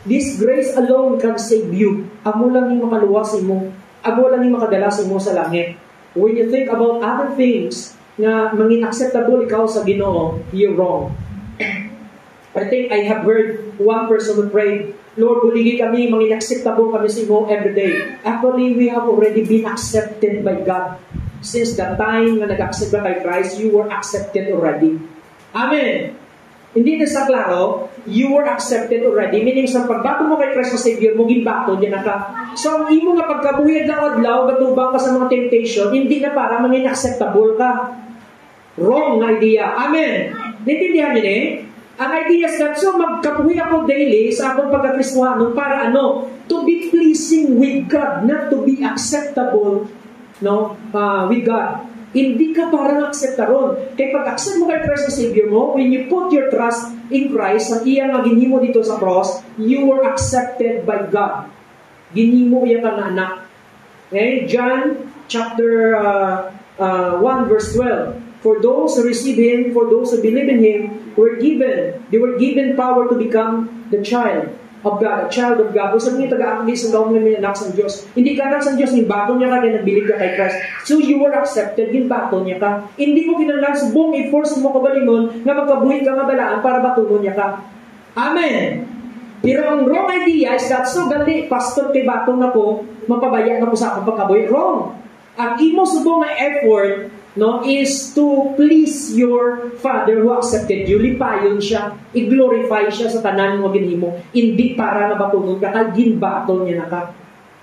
This grace alone can save you. Amo lang yung makaluwas mo. Amo lang yung makadalas mo sa langit. When you think about other things na mangin acceptable ikaw sa Ginoo, you're wrong. I think I have heard one person who prayed, Lord, buligi kami, mangin acceptable kami sa imo every day. Actually, we have already been accepted by God. Since the time na nag-accept ka kay Christ, you were accepted already. Amen. Hindi na sa klaro, you were accepted already. Meaning, sa pagbato mo kay Christ na Savior, mo ginbato, yan na ka. So, ang imo nga pagkabuhid ng adlaw, gatubang ka sa mga temptation, hindi na para mangin acceptable ka. Wrong idea. Amen. Naintindihan niyo eh? Ang idea is that, so magkapuhi ako daily sa akong pagkakristuhano para ano? To be pleasing with God, not to be acceptable with God. Hindi ka parang acceptaron. Kaya pag-accept mo kay Christ na Savior mo, when you put your trust in Christ, ang iyang ginhimo dito sa cross, you were accepted by God. Ginhimo iya ka na anak. Okay? John chapter 1 verse 12. For those who receive Him, for those who believe in Him, they were given power to become the child of God, a child of God. Kung saan niyo taga-akli sa loob ng anak sa Diyos, hindi ka anak sa Diyos, yung bato niya ka, kaya nagbilib ka kay Christ. So you were accepted, yung bato niya ka. Hindi mo kinanglan sa buong i-force mo kabalingon na magkabuhin ka nga balaan para batunon niya ka. Amen! Pero ang wrong idea is that, so gali, pastor kay bato na ko, mapabaya na ko sa akong pagkabuhin. Wrong! Ang imo subong na effort, is to please your Father who accepted you. Lipayon siya. I-glorify siya sa tanan mo ginhimo. Hindi para nabatunon ka. Kaya ginbaton niya na ka.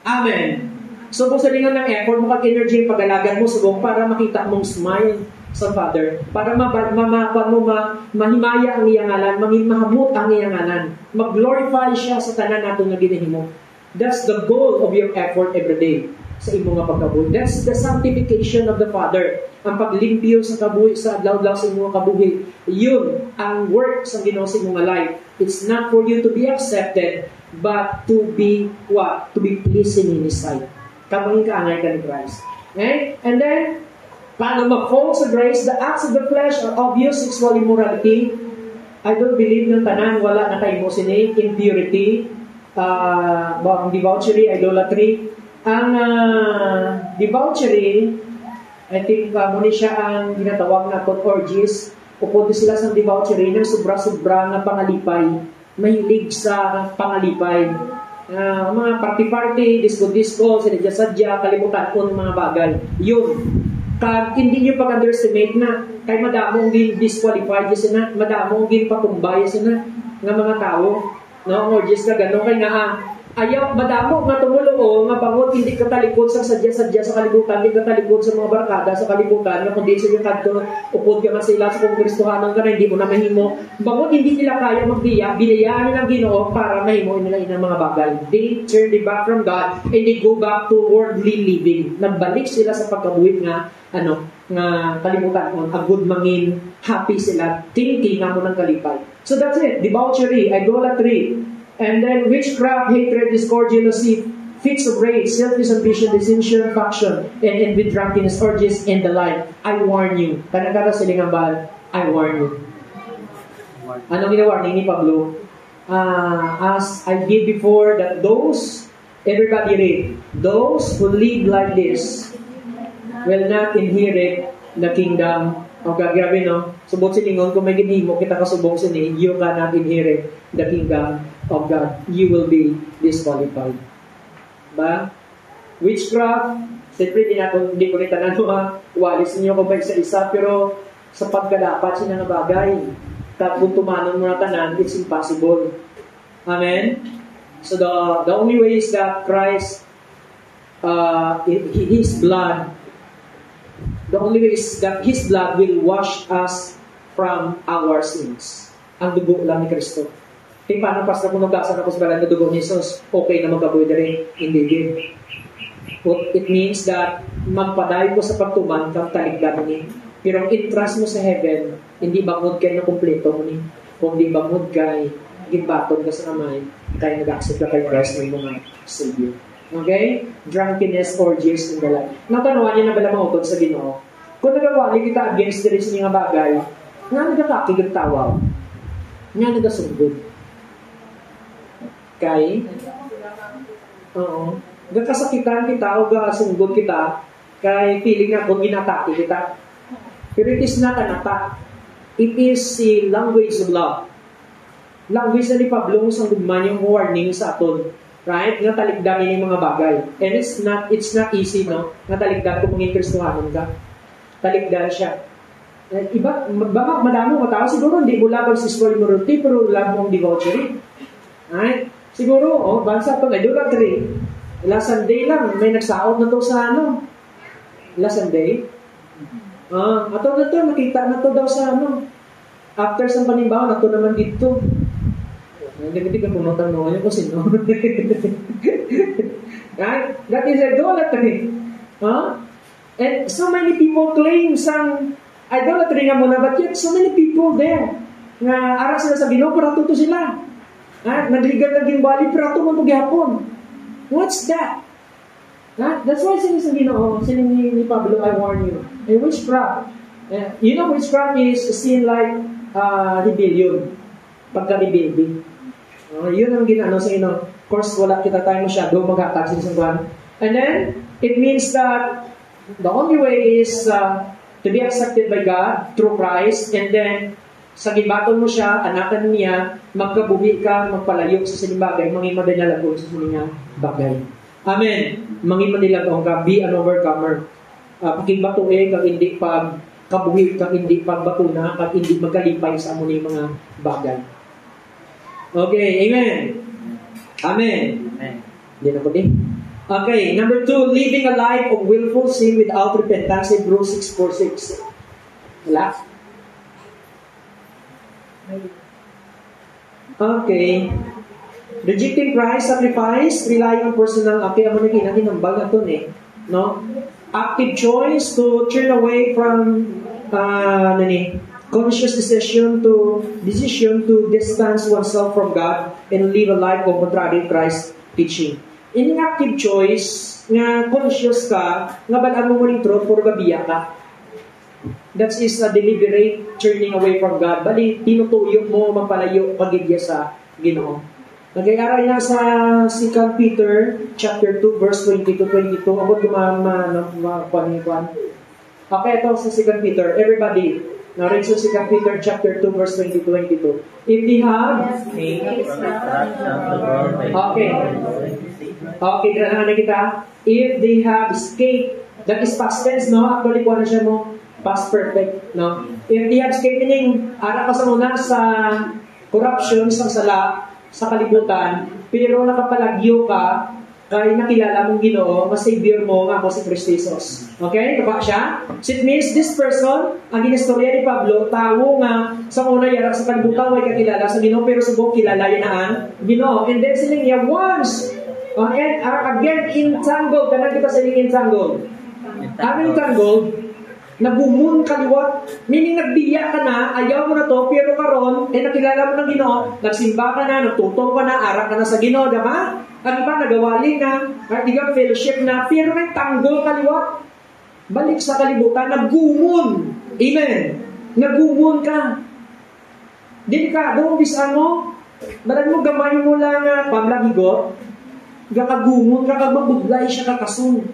Amen. So, kung sa lingon ng effort mo, kag-energy yung pag-alagan mo subong para makita mong smile sa Father. Para mahimaya ang iyang ngalan, mahamot ang iyang ngalan. Mag-glorify siya sa tanan nato nga ginhimo. That's the goal of your effort every day sa imong pagkabuhi. That's the sanctification of the Father. Ang paglimpyo sa kabuhi, sa adlaw-adlaw sa imong kabuhi. Yun ang work sa Ginoo sa imong life. It's not for you to be accepted, but to be what? To be pleasing in His sight. Kamangin kaangay ka ni Christ. Okay? And then, paano mag-fall sa grace? The acts of the flesh are obvious sexual immorality. I don't believe ng tanan, wala na kayo mo sini. Impurity, debauchery, idolatry. Ang debauchery, I think muna siya ang ginatawag na orgies. Pupunta sila sa debauchery ng sobra-sobra na pangalipay. Mahilig sa pangalipay. Mga party-party, disco-disco, sadya-sadya, kalimutan ko ng mga bagay. Yun. Kag hindi nyo pag-underestimate na kay madamong disqualified yun na, madamong patumbay yun na ng mga tao. No, orgies na gano'n kay nga ayaw, madamo nga tumulo nga bangot, hindi katalikod sa sadya-sadya sa kalibutan, hindi katalikod sa mga barkada sa kalibutan, nga kundi sa yung kanto, upod ka nga sila sa kongrestuhanan ka na, hindi mo na mahimo. Bangot, hindi nila kaya magbiya, binayaan nilang Ginoo para mahimo nila inang mga bagay. They turn their back from God and they go back to worldly living. Nagbalik sila sa pagkabuhit nga, nga kalimutan mo, agud mangin, happy sila, thinking nga mo ng kalipay. So that's it, debauchery, idolatry, and then witchcraft, hatred, discord, jealousy, fits of rage, selfish ambition, dissension, faction, and envy, drunkenness, orgies, and the like. I warn you. Kanagara silang ambal, I warn you. Anong gina-warning ni Pablo? As I did before, that those, everybody read, those who live like this will not inherit the kingdom of God. Grabe, no? Subot silingon, kung may ginhimo, kita kasubong sini, you cannot inherit the kingdom of God. You will be disqualified. Ba? Witchcraft, siyempre hindi ko rin tanan walis niyo kung may isa-isa, pero sa pagkadapat siya nga bagay, kung tumanon mo na tanan, it's impossible. Amen? So the only way is that Christ, His blood, the only way is that His blood will wash us from our sins. Ang dugo lang ni Kristo. Kaya paano pastor kung nagkasan ako sa balang na dugo ni Jesus, okay na magkabuhay na rin? Hindi din. It means that magpaday ko sa pagtuman kang taligdan ni. Pero ang interest mo sa heaven, hindi bangod kayo na kumpleto mo ni. Kung di bangod kayo, gibaton ka sa kamay, kaya nag-accept ka kay Christ ng mga Savior. Okay? Drunkenness, orgies, and the like. Natanawan niya na bala mautod sa Ginoo. Kung nagawali kita against the reason nga bagay, nga nagkakakig ang tawaw. Nga nagasunggod. Kay, oo. Gakasakitan kita o gasunggod kita kay feeling na kung ginatake kita. Pero it is not an attack. It is the language of love. Language na ni Pablo sa gugman yung warning sa aton. Right? Nga talikdan yung mga bagay. And it's not easy, no? Nga talikdan kung maging Kristohanon ka. Talikdan siya. Iba, madami mo tao, siguro hindi mo labag si Swally Moruti, pero love mong debauchery. Right? Siguro, bansa ito, idolatry. Last Sunday lang, may nagsaot na to sa last Sunday. Ato na to, nakita na to daw sa after sa panimbaw, na to naman dito. Hindi ka pumunta mo ngayon kung sino. Right? That is idolatry. And so many people claim some idolatry nga muna, but yet so many people there nga ara sila sa Ginoo, pero to sila. Nagligan lang gimbali, pero to mo gihapon. What's that? That's why sining sa Ginoo, sining ni Pablo, I warn you. And witchcraft. You know, witchcraft is seen like rebellion. Pagka-rebellion. Yun ang ginano sa inyo. Of course, wala kita tayo masyado maghatag sa isang. And then, it means that the only way is to be accepted by God through Christ, and then, sa gibaton mo siya, anakan niya, magkabuhi ka, magpalayok sa sining bagay, mangin madinalagong sa sining bagay. Amen. Mangin madinalagong ka, be an overcomer. Pakibatuin kang hindi pag kabuhi, kang hindi pagbatuna, kang hindi magkalipay sa amo ni mga bagay. Okay, amen. Amen. Hindi na ko din. Okay, number 2, living a life of willful sin without repentance, Hebrews 6:4-6. Wala? Okay. Rejecting Christ's sacrifice, relying on personal, okay, amo na kinahambal na ito no? Active choice to turn away from conscious decision to distance oneself from God and live a life of contrary Christ's teaching. In active choice, nga conscious ka, nga balaan mo rin truth for gabiya ka. That is a deliberate turning away from God. Bali, tinutuyok mo, magpalayo, pagigya sa Ginoo. Nag-aaral na sa 2 Peter chapter 2 verse 20-22. Abot kumakuan. Okay, ito sa 2 Peter. Everybody, narin sa 2 Peter chapter 2 verse 20-22. If they have okay, na kita. If they have escaped, that is past tense, no? Actually, kuha na siya mo, past perfect, no? If they have escaped, meaning, ara ka sa muna sa corruption, sa sala, sa kalibutan, pero nakapalagyo ka, kaya nakilala mong Ginoo, mas Savior mo nga ako si Kristo Jesus. Okay? Diba siya? So it means this person, ang ginistorya ni Pablo, tao nga sa una yara sa kalibutan ay kakilala sa Ginoo, pero subok kilala yun na ang Ginoo. And then siling niya once, and again entangled, kanang kita siling entangled. Ano entangled? Nagumun kaliwat, meaning nagbiya ka na, ayaw mo na to, pero karon, nakilala mo ng Ginoo, nagsimba ka na, nagtuto ka na, ara ka na sa Ginoo, diba? Ang iba, nagawali na, igang fellowship na, pero may tanggol kaliwat. Balik sa kalibutan, nagumun. Amen. Nagumun ka. Di ka, doon bisa mo, balag mo, gamay mo lang, pamlagigot, gakagumun ka, kagmabudlay siya kakasun.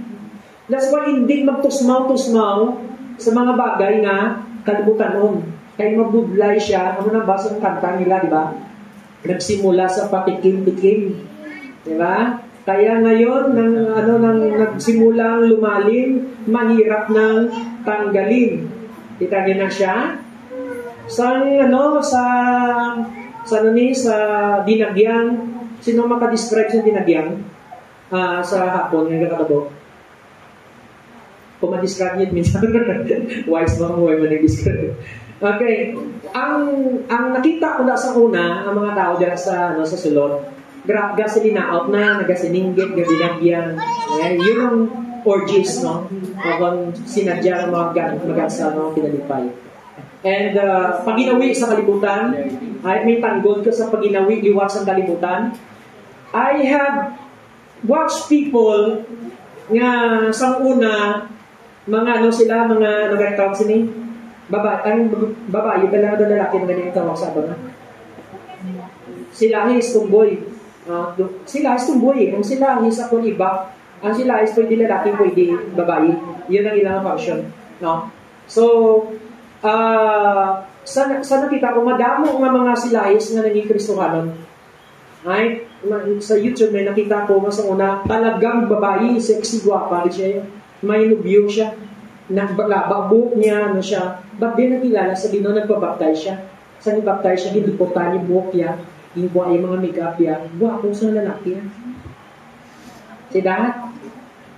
That's why hindi magtusmaw-tusmaw sa mga bagay na kalibutan nun. Kaya mabudlay siya, ano na basa ng kanta nila, di ba? Nagsimula sa patikim-tikim. Di ba? Kaya ngayon, nagsimulang lumalim, mahirap nang tanggalin. Kita niyo na siya? Sa dinagyan, sino makadescribe sa dinagyan? Sa hapon, ngayon kakatabo. Kung ma-describe niyo, minsan, wise mga huwag mo nag-describe. Okay. Ang nakita ko na sa una, ang mga tao dyan sa sulod, gasolina-out na, nagasiningit, gabinagyan. Yun ang orgies, no? Kung sinadya ang mga mag-asa, no? Pinalipay. And paginawi sa kalibutan, ay may tanggol ka sa paginawi, liwat sa kalibutan. I have watched people nga sa una, mga nagtawag sini, babae, ba lang lalaki na ganyan tawag sa abang na? Sila is tomboy. Sila is tumboy. Ang sila is ako iba. Ang sila is pwede lalaki, pwede babae. Yun ang ilang function. No? So, sa nakita ko, madamo nga mga silayos na naging Kristohanon. Ay, sa YouTube may nakita ko, mas una, talagang babae, sexy, guwapa siya. May nubyo siya. Buhok niya, ano siya. Ba't din nakilala sa Ginoo, nagpabaptize siya. Sa nagpabaptize siya, hiniputan yung buhok niya, yung mga make-up niya. Guwapo sa lalaki yan. Si Dahat.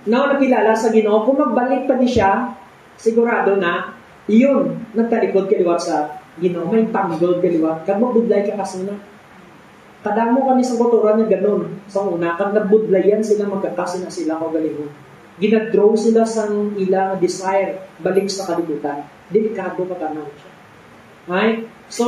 Now, nakilala sa Ginoo, kung magbalik pa ni siya, sigurado na, yun, nagtalikod kaliwat sa Ginoo, may tanggol kaliwat. Kag magbudlay ka kasi na. Kadamo kami sa kultura na ganun. Sa una, kag nagbudlayan sila, magkakasi na sila ko galingon. Ginadraw sila sa ilang desire, balik sa kalibutan. Delikado pa ka naman siya. Right? So,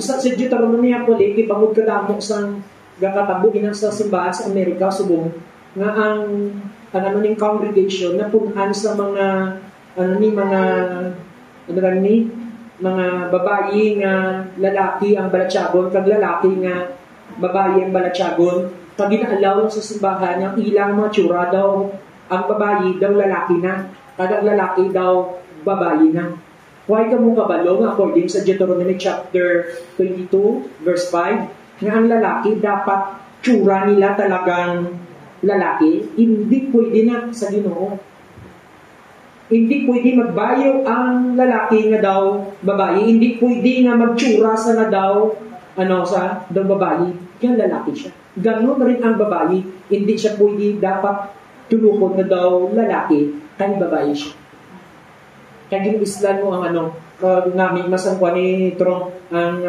sa Deuteronomy puli, ibangod kadamo sa gakatabo inang sa simbahan sa Amerika, subong, nga ang ning congregation na punan sa mga mga babae nga lalaki ang balatsagon, kag lalaki nga babae ang balatsagon, kag ginaalaw sa simbahan ang ilang mga tsura daw ang babae daw lalaki na, kag ang lalaki daw babae na. Why ka mo kabalo nga according sa Deuteronomy chapter 22 verse 5 nga ang lalaki dapat tsura nila talagang lalaki, hindi pwede na sa Ginoo. Hindi pwede magbayo ang lalaki nga daw babae. Hindi pwede nga magtsura sa nga daw sa daw babae. Kaya lalaki siya. Ganon rin ang babae. Hindi siya pwede dapat tulukod na daw lalaki. Kaya babae siya. Kaya ginislan mo ang namin masangkwa ni Trump ang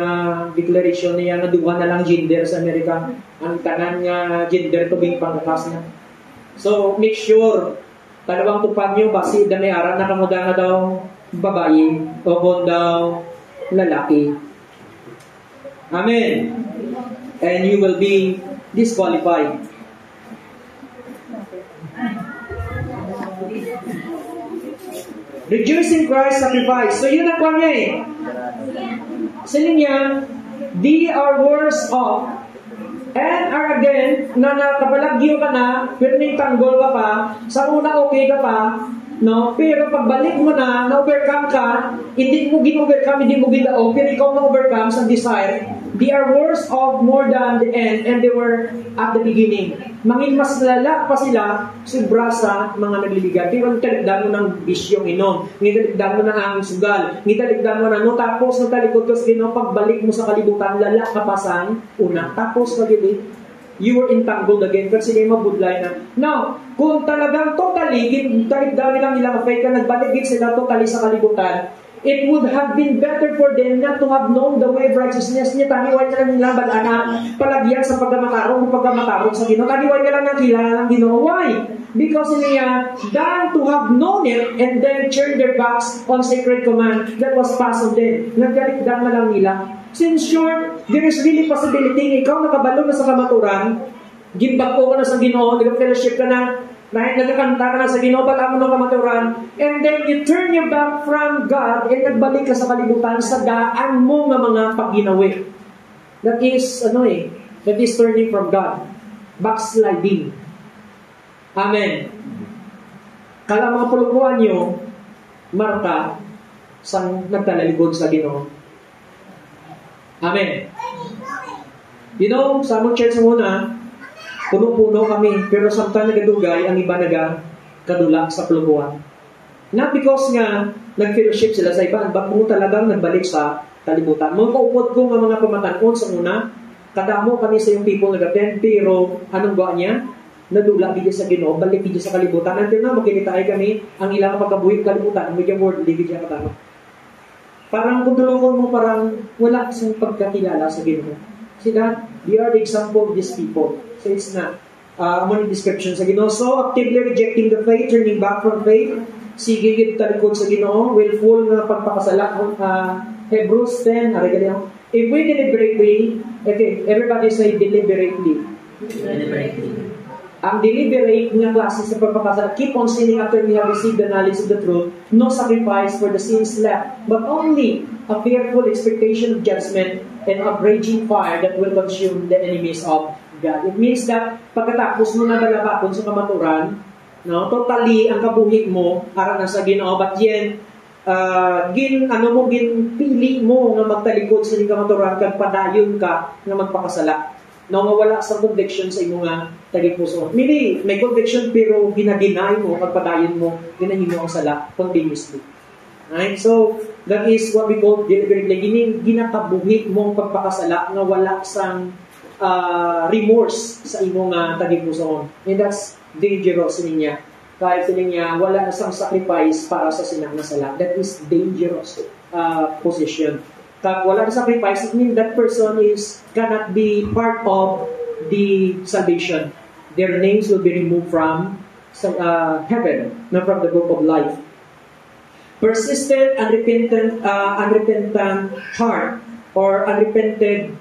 declaration niya na duwa na lang gender sa Amerika. Ang tanan nga gender tubing pangkakas na. So, make sure talawang tupad nyo, basi na may aral na kamuda na daw babae o kung daw lalaki. Amen. And you will be disqualified. Rejoicing Christ sacrifice. So yun ang kwan niya eh. Sabi niya, they are worse off and are again, na nakabalagyo ka na, pero may tanggol ka pa, sa una okay ka pa, no? Pero pagbalik mo na-overcome ka, hindi mo gin-overcome, hindi mo gin-dao, pero ikaw na-overcome sa desire, they are worse off more than the end and they were at the beginning. Mangin mas lala pa sila sobra sa mga nagliligan. Pero nitaligdan mo ng bisyong inom, nitaligdan mo na ang sugal, nitaligdan mo na tapos natalikod ka sa Ginoo, pagbalik mo sa kalibutan, lala ka pa sa una. Tapos pagibig, you were entangled again kasi may mabudlay na. Now, kung talagang totally, taligdan nilang ilang faith ka, nagbaligid sila totally sa kalibutan, it would have been better for them not to have known the way of righteousness. Niya, taniway na lang nila balana, palagyan sa pagkamatarong sa Ginoo. Taniway na lang ng kilala ng Ginoo. Why? Because niya, than to have known it and then turn their backs on sacred command that was passed on them. Nagkalikdan na lang nila. So in short, there is really possibility ikaw nakabalo na sa kamaturan, gimbako ka na sa Ginoo, nag-fellowship ka na, nagkakanta ka na sa Ginoo, pala mo ng kamaturan, and then you turn your back from God and nagbalik ka sa kalibutan sa daan mo nga mga pagginawi. That is, that is turning from God. Backsliding. Amen. Kala mga pulukuhan nyo, marka, sang nagtalaligod sa Ginoo. Amen. You know, sa among church muna, puno-puno kami, pero samtang nagadugay, ang iba kadula sa pulukuhan. Not because nga nag-fellowship sila sa iba, but mo talagang nagbalik sa kalibutan. Mga kaupod ko nga mga pamatanon sa una, kadamo kami sa yung people nag-attend, pero anong gawa niya? Nadula bigyan sa Ginoo, balik bigyan sa kalibutan. Until na, magkinitay kami, ang ilang pagkabuhi kalibutan, medyo worldly, bigyan katama. Parang kung tulungan mo, parang wala sa pagkakilala sa Ginoo. See that? They are the example of these people. So it's not among description sa Ginoo. So, actively rejecting the faith, turning back from faith, sigigit talikod sa Ginoo, willful na pagpakasala. Hebrews 10, if we deliberately, okay, everybody say deliberately. Ang deliberate nga klase sa pagpapasala, keep on sinning after we have received the knowledge of the truth, no sacrifice for the sins left, but only a fearful expectation of judgment and of raging fire that will consume the enemies of God. It means that pagkatapos mo na balabakon sa kamaturan, no, totally ang kabuhi mo para na sa Ginoo, but yan ginpili mo nga magtalikod sa inyong kamaturan kag padayon ka nga magpakasala. No, mawala sa conviction sa imong nga tagipuso. Maybe may conviction pero ginadeny mo kag padayon mo ginahimo ang sala continuously. Right? So, that is what we call deliberately. Ginakabuhi mong pagpakasala nga wala sang remorse sa imong tagipusoon. And that's dangerous niya. Kahit niya wala na sang sacrifice para sa sinaknasala. That is dangerous position. Kag wala na sacrifice, it means that person cannot be part of the salvation. Their names will be removed from heaven, not from the book of life. Persistent, unrepentant heart, or unrepentant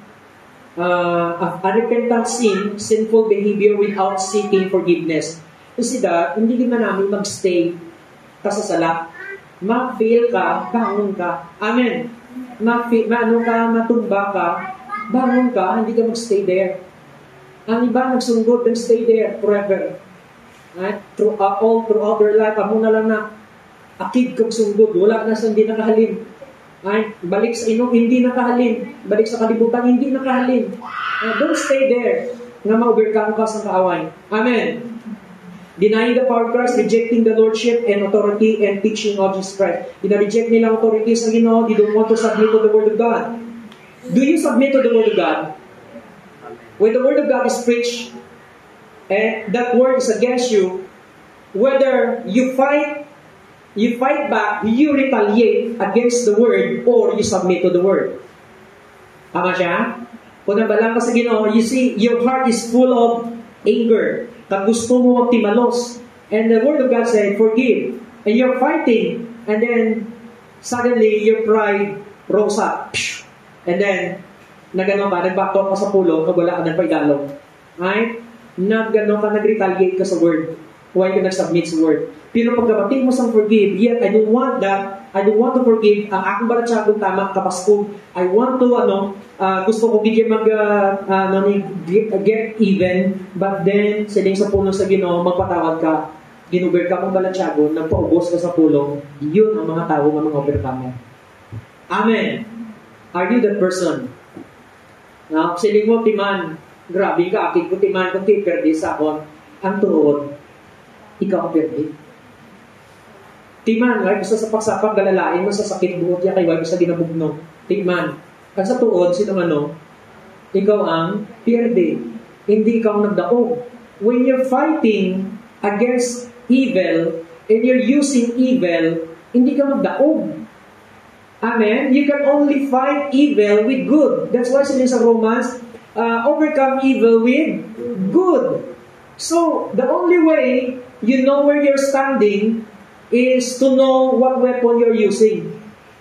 sin, sinful behavior without seeking forgiveness. You see that, hindi naman namin magstay ka sa sala. Ma-fail ka, bangon ka. Amen. Matumba ka, bangon ka, hindi ka magstay there. Ang iba nagsundot and stay there forever. Right? Throughout their life, amo na lang na akid kong sundot, wala na sa hindi nakahalin. Right? Balik sa inom, hindi nakahalin. Balik sa kalibutan, hindi nakahalin. Don't stay there na ma-overcome ka sa kaaway. Amen. Denying the power of Christ, rejecting the lordship and authority and teaching of Jesus Christ. Ina-reject nila authority sa Ginoo, they don't want to submit to the Word of God. Do you submit to the Word of God? When the Word of God is preached, and that Word is against you, whether you fight back, you retaliate against the Word, or you submit to the Word. Tama siya? Kung nabalang ka sa Ginoo, you see, your heart is full of anger. Kag gusto mo magtimalos. And the Word of God said, forgive. And you're fighting. And then, suddenly, your pride rose up. And then, nagbakto ka sa pulo, kag wala ka nagpaidalong. Right? Nag-retaliate ka sa Word. Why ka nag-submit sa Word? Pero pagkabating mo sa forgive, yet I don't want that. I don't want to forgive ang akong baratsagong tama kapaskog. I want to, gusto ko bigyan get even, but then, siling sa puno sa Ginoo, magpatawad ka, ginuber ka kung balatsyago, nagpaubos ka sa pulong, yun ang mga tao ng mga overcomer. Amen. Are you that person? Now, siling mo, timan, grabe ka, akin ko timan, kung perdi sa akon, ang tuod, ikaw ang perdi. Timan, right? Basta sa pagsapag, galalain mo sa sakit buot niya kay basta ginabugno. Timan. At sa tuod, ikaw ang pierde. Hindi ikaw nagdaog. When you're fighting against evil, and you're using evil, hindi ka magdaog. Amen? You can only fight evil with good. That's why sinabi sa Romans, overcome evil with good. So, the only way you know where you're standing is to know what weapon you're using.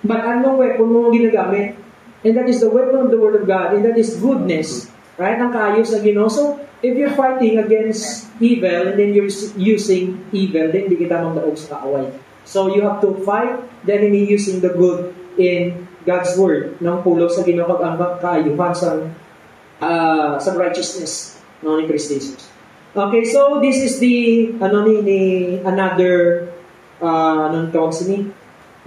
But anong weapon mo ginagamit? And that is the weapon of the Word of God. And that is goodness. Right? Ang kaayos na Ginoo. So, if you're fighting against evil and then you're using evil, then hindi kita magdaog sa kaaway. So, you have to fight the enemy using the good in God's Word. Nang pulo sa Ginoo kag ang kaayuhan sa righteousness ni Kristo Jesus. Okay, so this is the another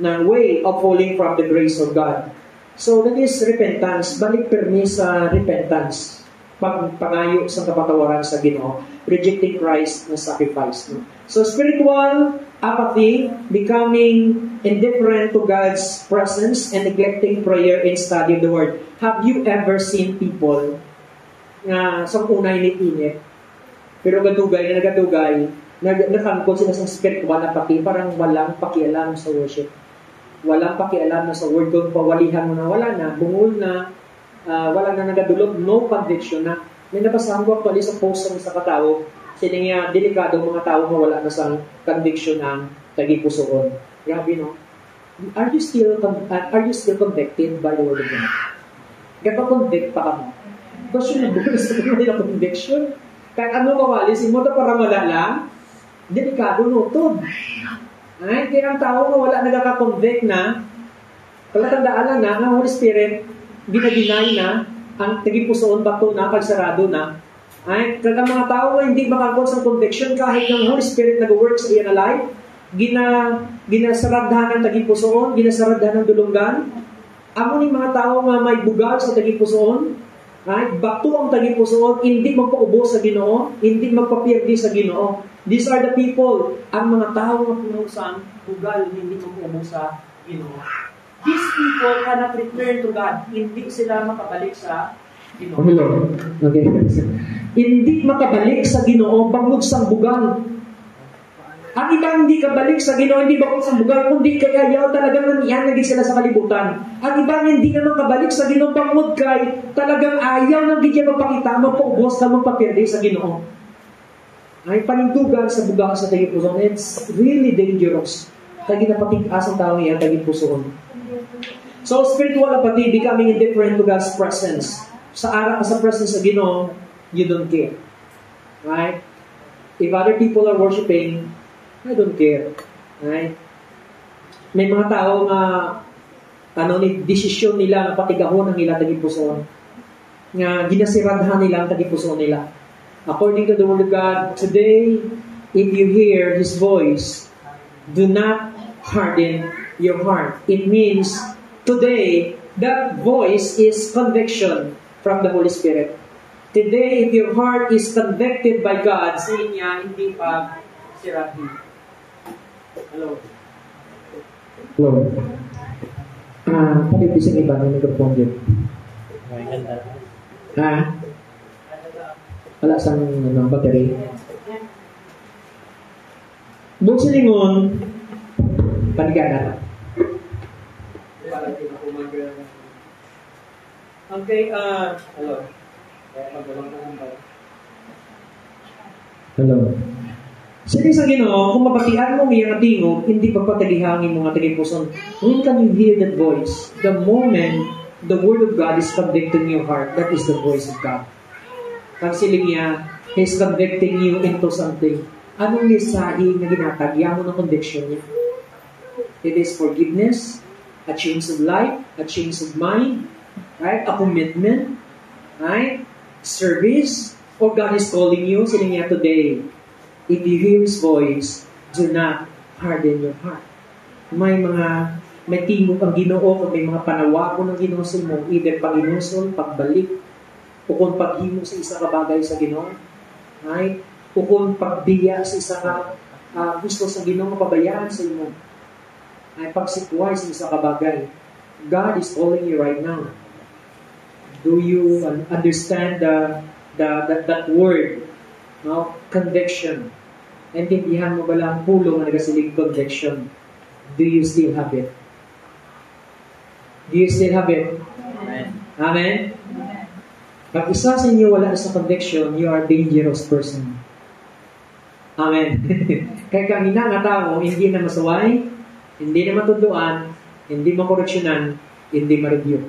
na way of falling from the grace of God. So that is repentance. Balik permi sa repentance. Pangayo sa kapatawaran sa Ginoo. Rejecting Christ na sacrifice. No? So spiritual apathy, becoming indifferent to God's presence and neglecting prayer and study of the Word. Have you ever seen people na sa unay init pero gadugay na nagadugay nakangkot sila sa spiritual na pati, parang walang pakialam sa worship. Walang pakialam na sa word. Kung pawalihan mo na, wala na, bungol na, wala na nagadulog, no conviction na. May nabasahan ko actually sa post sa katao, sila nga delikado mga tao na wala na sa conviction ng tagipusoon. Grabe, no? Are you still convicted by the word of God? Kapag convict pa ka mo, question na bukas na conviction. Kahit ano mawalis, mo ito para malala, delikado nutod. Ay, kaya ang tao nga wala nagkaka-convict na, palatandaan lang na, ang Holy Spirit, ginadinay na, ang tagipusoon bato na, pagsarado na, Ay, kada mga tao nga hindi makagod sa conviction kahit ng Holy Spirit nag-work sa iya na life, ginasaradhan ng tagipusoon, ginasaradhan ng dulunggan. Amo ni mga tao nga may bugal sa tagipusoon, ay, bato ang tagipusoon, hindi magpaubos sa Ginoo, hindi magpapirdi sa Ginoo. These are the people, ang mga tao nga punusan, bugal, hindi magpaubos sa Ginoo. These people cannot return to God. Hindi sila makabalik sa Ginoo. Hello. Okay. Hindi makabalik sa Ginoo bangod sa bugal. Ang ibang hindi kabalik sa Ginoo, hindi bangod sa bugal, kundi kaya yaw talagang nangyayari sila sa kalibutan. Ang ibang hindi naman kabalik sa Ginoo bangod kay talagang ayaw nang di mapakita, magpaubos na magpapirdi sa Ginoo. Ay panintugan sa bugal sa tagipusoon. It's really dangerous. Tagi na patigas ang tao yan, tagipusoon. So spiritual apathy, becoming indifferent to God's presence. Sa presence sa Ginoo, you don't care. Right? If other people are worshiping, I don't care. Right? May mga tao nga desisyon nila na patigahon ang ilang tagipusoon. Nga ginasiradhan nila ang tagipusoon nila. According to the Word of God, today, if you hear His voice, do not harden your heart. It means, today, that voice is conviction from the Holy Spirit. Today, if your heart is convicted by God, sa niya, hindi pa sirahin. Hello. Hello. Palipisan iba na nag-phone yun. Wala sang battery. Doon sa lingon, panigana. Okay, hello. Hello. Sige sa Ginoo, kung mapatian mo iyang tingog, hindi pagpatalihangin mo nga tagipuson. When can you hear that voice? The moment the Word of God is convicting your heart, that is the voice of God. Pagsiling niya, He's convicting you into something. Anong mensahe na ginatagya mo ng conviction niya? It is forgiveness, a change of life, a change of mind, right? A commitment, right? Service, or God is calling you, siling niya today, if you hear His voice, do not harden your heart. May tingog ang Ginoo, may mga panawako ng Ginoo sa mo, either pag-inusol, pagbalik, o kung paghimo sa isa ka bagay sa Ginoo, right? O kung pagbiya sa isa ka gusto sa Ginoo, mapabayaan sa imo, ay pagsikway sa isa ka bagay. God is calling you right now. Do you understand that word? No? Conviction. Intindihan mo ba lang pulong na nagasilig conviction? Do you still have it? Do you still have it? Amen. Amen? Pag isa sa inyo wala sa conviction, you are a dangerous person. Amen. Kaya kami nga tao, hindi na masaway, hindi na matuduan, hindi makoreksyonan, hindi ma-review.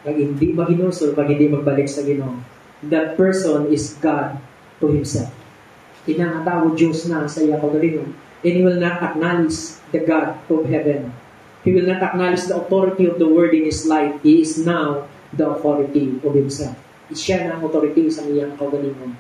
Pag hindi maginusol, pag hindi magbalik sa Ginoo, that person is God to himself. Inangatao Diyos na sa iya kagalingon. And he will not acknowledge the God of heaven. He will not acknowledge the authority of the Word in his life. He is now the authority of himself. Siya na ang authority sa iyang kagalingon.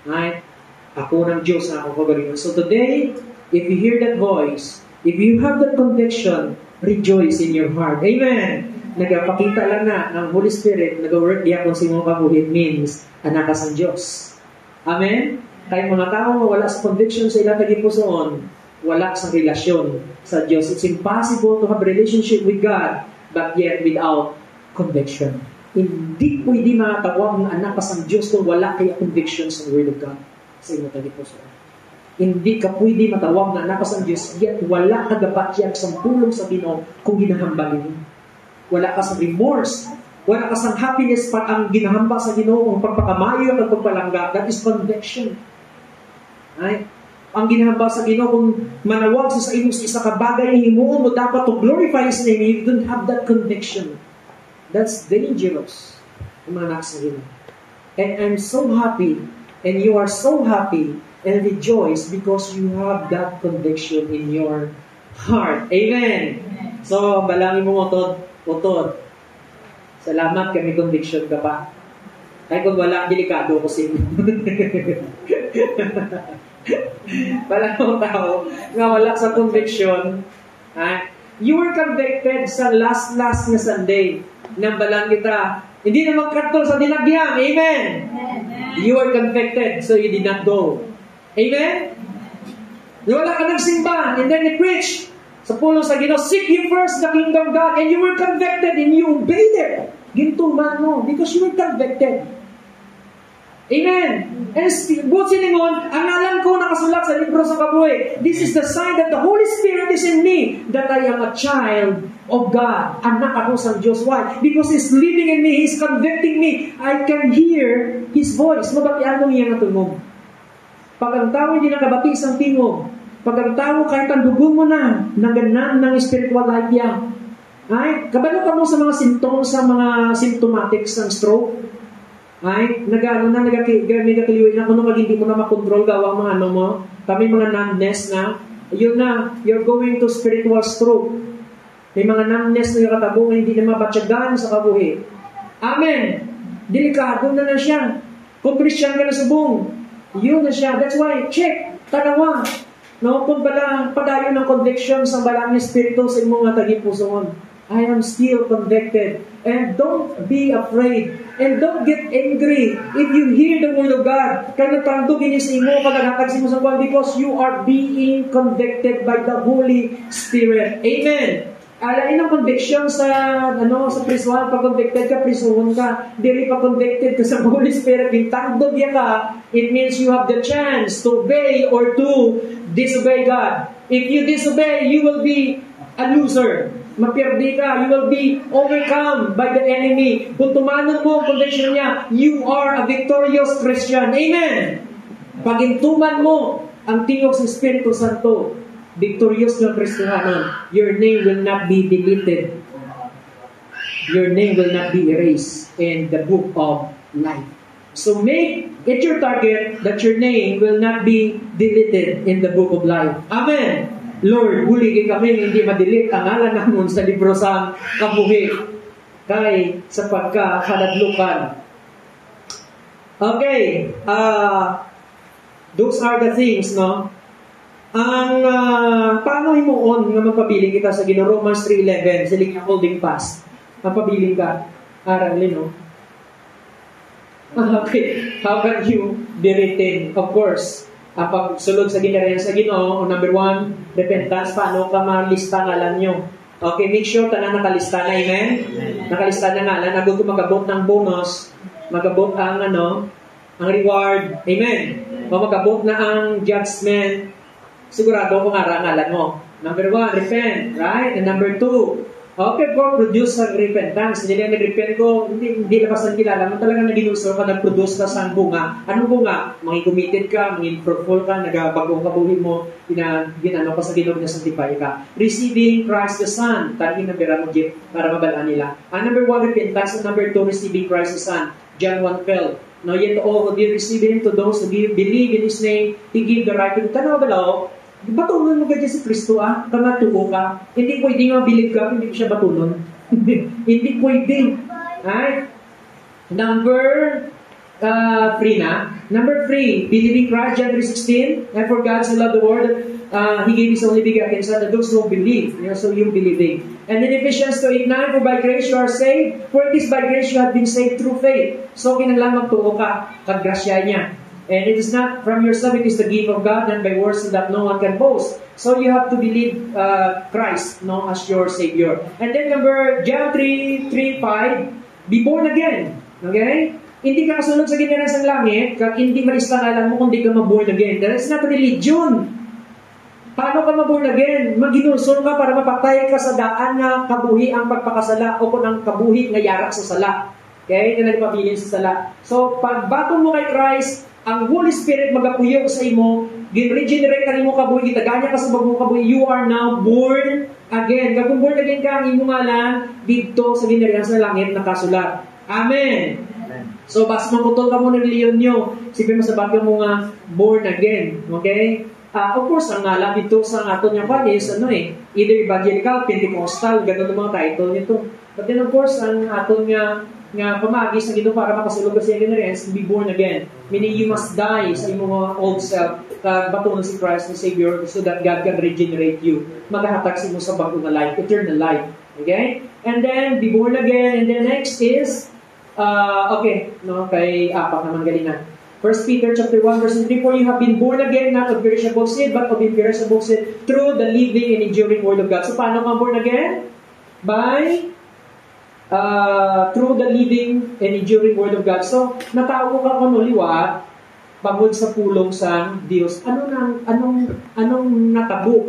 Right? Ako ng Diyos na akong kagalingon. So today, if you hear that voice, if you have that conviction, rejoice in your heart. Amen! Nagpakita lang na ng Holy Spirit, nag-work diya kung sino kabuhit means anak ka sa Diyos. Amen? Kaya mga tao wala sa conviction sa ilang tagipusoon, wala sa relasyon sa Diyos. It's impossible to have a relationship with God, but yet without conviction. Hindi pwede matawag na anak ka sa Diyos kung wala kaya conviction sa Word of God sa ilang tagipusoon. Hindi ka pwede matawag na anak ka sa Diyos, yet wala ka dapat yak sa pulong sa Ginoo kung ginahambalin mo. Wala ka sa remorse. Wala ka sa happiness pag ang ginahamba sa Ginoo, ang pagpakamayo at pagpalangga. That is conviction. Ay, ang ginahamba sa Ginoo, kung manawag sa imo sa isa ka bagay na himuon mo dapat to glorify His name, you don't have that conviction. That's dangerous. Ang mga anak sa Ginoo. And I'm so happy, and you are so happy, and rejoice because you have that conviction in your heart. Amen. So, balangin mo utod. Salamat kami conviction ka pa. Ay kung wala, delikado ko sino. Wala akong tao nga wala sa conviction. You were convicted sa last na Sunday. Nambalan kita. Hindi naman katol sa dinagyan. Amen? You were convicted, so you did not go. Amen? Wala ka nagsimba, and then you preach. Sa pulo sa Ginoo, seek ye first the kingdom of God, and you were convicted, and you obeyed it. Gintuman mo, because you were convicted. Amen. And buot siningon, ang alam ko nakasulat sa libro sa kabuhi. This is the sign that the Holy Spirit is in me, that I am a child of God. Anak ako sa Diyos. Why? Because He's living in me. He's convicting me. I can hear His voice. Mabatian mo niya na tumog. Pag ang tao hindi nakabati isang tingog, pag ang tao kahit ang dugo mo na, naganan ng spiritual life niya. Ay, kabalo ka mo sa mga symptoms, sa mga symptomatics ng stroke. Ay, nagakaliwin na kung hindi mo na makontrol gawang mga ano mo, kami mga numbness na, yun na, you're going to spiritual stroke. May mga numbness na yung katabong hindi na mabatsagan sa kabuhi. Amen! Delikado na siya. Kung Christian ka na subong, yun na siya. That's why, check, tanawa. No, kung padayon ng conviction sa balang espiritu sa imong nga tagipusoon. I am still convicted. And don't be afraid. And don't get angry if you hear the word of God. Kaya nagtandugin niya sa imo, pagkakatag sa imo sa buwan, because you are being convicted by the Holy Spirit. Amen. Alain ang conviction sa sa prisuhan, pag convicted ka, prisuhon ka. Dili pa convicted ka sa Holy Spirit, bintandog ya ka, it means you have the chance to obey or to disobey God. If you disobey, you will be a loser. Mapirdi ka, you will be overcome by the enemy. Kung tumanan mo ang conviction niya, you are a victorious Christian. Amen! Pagintuman mo ang tingog sa Espiritu Santo, victorious ng Kristiyanon, your name will not be deleted. Your name will not be erased in the book of life. So make it your target that your name will not be deleted in the book of life. Amen! Lord, huligin kami hindi madelete ang ngalan namon sa libro sa kabuhi kay sa pagkakaladlukan. Okay, those are the things, no? Ang paano himuon nga magpabiling kita sa Ginoo, Romans 3:11, siling holding fast. Magpabiling ka, aralin, no? Okay, how can you be written? Of course, ang pagsulod sa ginarihan sa Ginoo, number 1, repentance. Paano ka malista ngalan nyo? Okay, make sure tanan nakalista na, amen? Nakalista na ngalan. Agad ko magabot ng bonus, magabot ang ang reward, amen? O magabot na ang judgment, sigurado kung ngalan mo. Number 1, repent, right? And number 2, okay, po, produce sa repentance. Hindi lang nag-repent ko, hindi labas ang kilala mo. Talagang nag-inusor ka, nag-produce ka sa bunga. Anong bunga? Committed ka, fruitful ka, nagabagong kabuhi mo, ginano ka sa Ginoo na sanctify ka. Receiving Christ the Son. Tagin na bera mo, Jeep, para mabalaan nila. Number 1, repentance. And number 2, receiving Christ the Son. John 1:12. No, yet all who did receive Him, to those who believe in His name, He give the right to tanaw balaw. Batunon mo ganyan si Kristo, kamatuo ka. Hindi pwede nga bilib ka, hindi siya batunon. Hindi pwede. Right? Number 3 na. Number 3, believing Christ, John 3:16. And for God so loved the world, He gave His only begotten Son, that those who believe, so you believing. And in Ephesians 2:8-9, for by grace you are saved, for it is by grace you have been saved through faith. So kinanglan magtuo ka, kaggrasya niya. And it is not from yourself, it is the gift of God, and by works that no one can boast. So you have to believe Christ, as your Savior. And then John 3:5, be born again. Okay? Hindi ka kasunod sa ginharan sa langit, kag hindi malista alam mo kung di ka ma-born again. That is not religion. Paano ka ma-born again? Maginulson ka para mapatay ka sa daan na kabuhi ang pagpakasala o kung ang kabuhi nga yarak sa sala. Okay? Nga nalipabilin sa sala. So, pag bato mo kay Christ, ang Holy Spirit magapuyog sa imo, gin-regenerate ka nimo kabuhi, gitaganya ka sa bagong kabuhi, you are now born again. Kung born again ka, ang imong ngalan dito sa ginarihan sa langit nakasulat. Amen. So, basta maputol ka mo ng reliyon nyo, sipin mo sa bagay mo nga born again. Okay? Of course, ang ngalan dito sa aton yung kanya is either evangelical, Pentecostal, ganun ang mga title nito. But then of course, ang aton nga nga pamagi sa Ginoo para makasulog ka siya to be born again. Meaning you must die sa imong mga old self, batunon si Christ, the Savior, so that God can regenerate you. Maghahatag sa imo sa bagong na life, eternal life. Okay? And then, be born again. And then next is, kay apak naman galingan. 1 Peter chapter 1 verse 3, for you have been born again, not of perishable seed, but of imperishable seed, through the living and enduring word of God. So, paano ka born again? By through the living and enduring word of God. So, natao ka kuno liwat bangod sa pulong sa Dios. Anong natabo?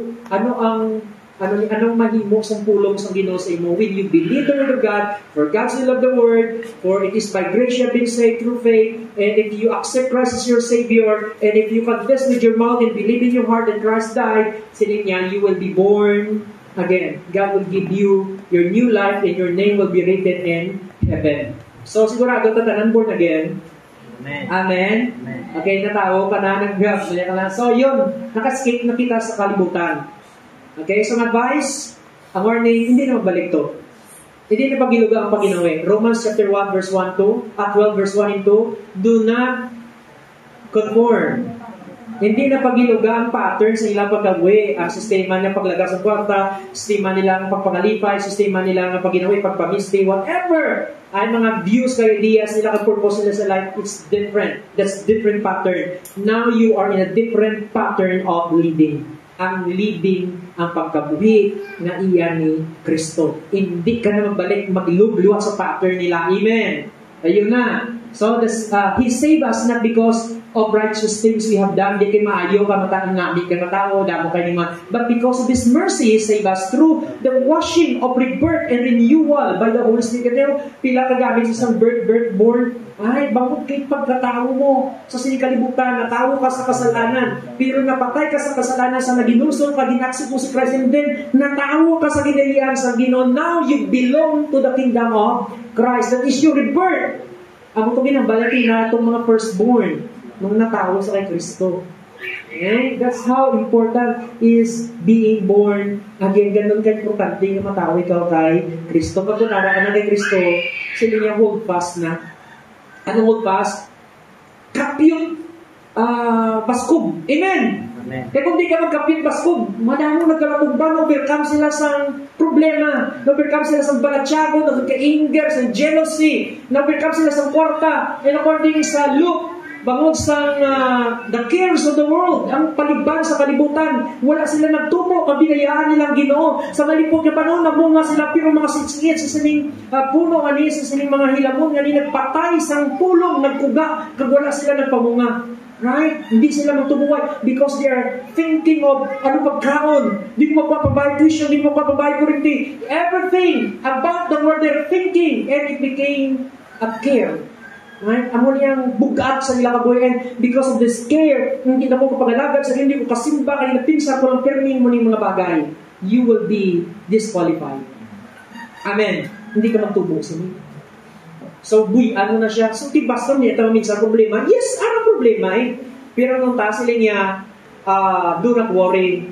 Anong mahimo sa pulong sa Ginoo sa imo? When you believe the word of God, for God so loved the world, for it is by grace you have been saved through faith, and if you accept Christ as your Savior, and if you confess with your mouth and believe in your heart that Christ died, sinin niya, you will be born again. God will give you your new life, and your name will be written in heaven. So, sigurado tatanan born again. Amen. Amen. Amen. Okay, natao ka na, nag-grab. So, yun, nakaskip na kita sa kalibutan. Okay, so advice, ang warning, hindi na magbalik to. Hindi na pagiluga ang paginawi. Romans chapter 1 verse 1 to, at 12 verse 1 and 2, do not conform. Hindi na pagiluga ang pattern sa ilang pagkagwi. Ang sistema niya paglagas ng kwarta, sistema nila ang pagpangalipay, sistema nila ang paginawi, pagpamiste, whatever. Ay mga views, kayo ideas nila, purpose nila sa life, it's different. That's different pattern. Now you are in a different pattern of living. Ang living, ang pagkabuhi na iya ni Kristo. Hindi ka na magbalik, maglubluwa sa pattern nila. Amen. Ayun na. So, He saved us not because of righteous things we have done. Di kayo maayo ka mataan nga, di kayo matao, damo kayo naman. But because of His mercy, He saved us through the washing of rebirth and renewal by the Holy Spirit. Pero, pila ka gamit sa isang birth, born. Ay, bangot kay pagkatao mo sa sinikalibutan, natawo ka sa kasalanan. Pero napatay ka sa kasalanan sa naginusol ka, ginaksip mo si Christ, and then natawo ka sa ginalian sa Ginoo. Now you belong to the kingdom of Christ. That is your rebirth. Ang ito ginambalatin na itong mga firstborn nung natawo sa kay Kristo. Okay? That's how important is being born again. Ganun ka-importante na matawo ikaw kay Kristo. Pag tunara ka na kay Kristo, sila niya hold fast na. Anong hold fast? Kapyot baskog. Amen! Amen. Kaya kung di ka magkapyot baskog, madamo nagkalatugban, overcome sila sa problema, overcome sila sa balatyago, nagka-anger, sa jealousy, overcome sila sa kwarta, and according sa Luke, bangod sa the cares of the world, ang paliban sa kalibutan, wala sila nagtumo, kabinayaan nilang Ginoo. Sa malipot na panahon, namunga sila, pero mga sitsingit sa sining puno, sa sining mga hilamon, nagpatay sang pulong, nagkuga, kag wala sila nagpamunga. Right? Hindi sila magtubuhay because they are thinking of pagkaon, di mo magpapabayad tuition, di mo magpapabayad kurente. Everything about the world they're thinking, and it became a care. Right? Amo niyang bugat sa ilang kabuhayan because of this care. Hindi na mo kapag-alagad sa hindi ko kasimba, kaya napinsa ko lang permin mo ng mga bagay. You will be disqualified. Amen. Hindi ka magtubo sa niya. So, ano na siya? So, basta niya, ito minsan problema. Yes, ano problema eh. Pero nung sila niya, do not worry.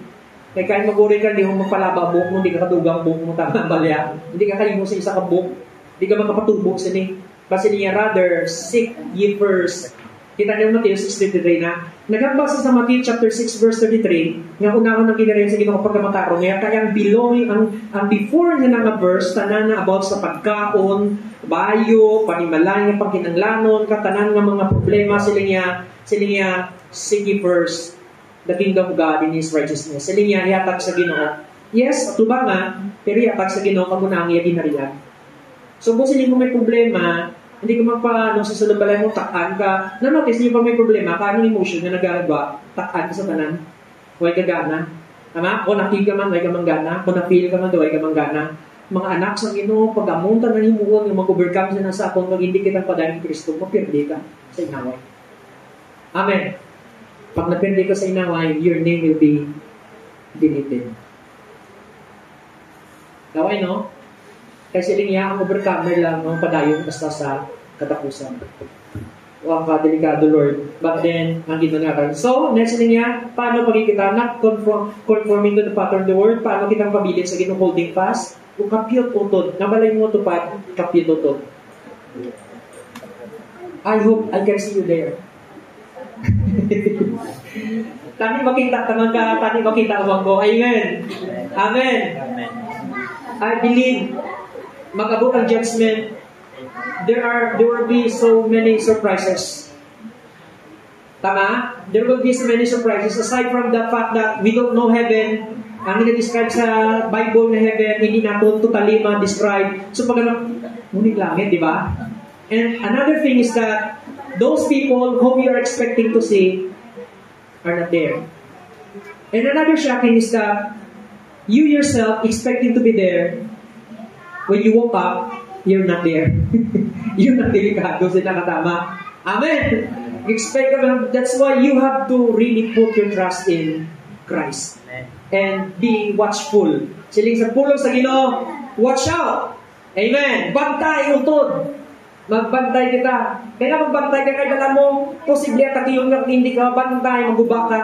Kaya kahit mag-worry ka, hindi mo magpalaba buhok mo, hindi ka katugang buhok mo, tama balya. Hindi ka kalimong sa isa ka buhok. Hindi ka magkapatubok sa niya. Kasi niya, rather, seek ye first. Kita niyo Matthew 6:33 na, nagambasa sa Matthew chapter 6 verse 33, nga unahon ng ginarin sa Ginoo pagkamataro niya, kaya ang belonging, ang before niya nga verse, tanan na about sa pagkaon, bayo, panimalay nga pagkinanglanon, katanan nga mga problema, sila niya, seek ye first the kingdom of God in His righteousness. Sila niya, ihatag sa Ginoo. Yes, tuba nga, pero ihatag sa Ginoo, kagunang iya ginariyan. So, kung sila mo may problema, hindi ka sa sunod balay mo, takaan ka. Na-notice niyo pa may problema, kaanong emotion na nagagawa, takaan ka sa tanan. Huwag ka gana. Tama? Kung nakil ka man, huwag ka manggana. Kung na-feel ka man, huwag ka manggana. Mga anak sa Ginoo, pag amuntan na himuon, yung mag-overcome siya na sa akong, pag hindi kitang padahin Kristo, mapirdi ka sa inaway. Amen. Pag napirdi ka sa inaway, your name will be deleted. Kaway, no? Kasi niya, ang overcomer lang, ang padayon basta sa katapusan. Wow, delikado, Lord. But then, ang ginagawa. So, next niya, paano pagkikita? Not conforming to the pattern of the world. Paano kitang pabilin sa Ginoo holding fast? Kung kapiyot utod. Nabalay mo ito pa, kapiyot utod. I hope I can see you there. Tani makita umang ko. Amen. Amen. I believe mag-abot ang judgment. There will be so many surprises. Tama? There will be so many surprises. Aside from the fact that we don't know heaven, ang nag-describe sa Bible na heaven, hindi natin totally ma-describe. So pag ngunit langit, di ba? And another thing is that those people whom you are expecting to see are not there. And another shocking is that you yourself expecting to be there, when you woke up, you're not there. You're not delikado sila katama. Amen. That's why you have to really put your trust in Christ. And be watchful. Siling sa pulong sa Ginoo, watch out. Amen. Bantay, utod. Magbantay kita. Kaya magbantay ka kay dala mo, posible at yung hindi ka bantay, maguba ka.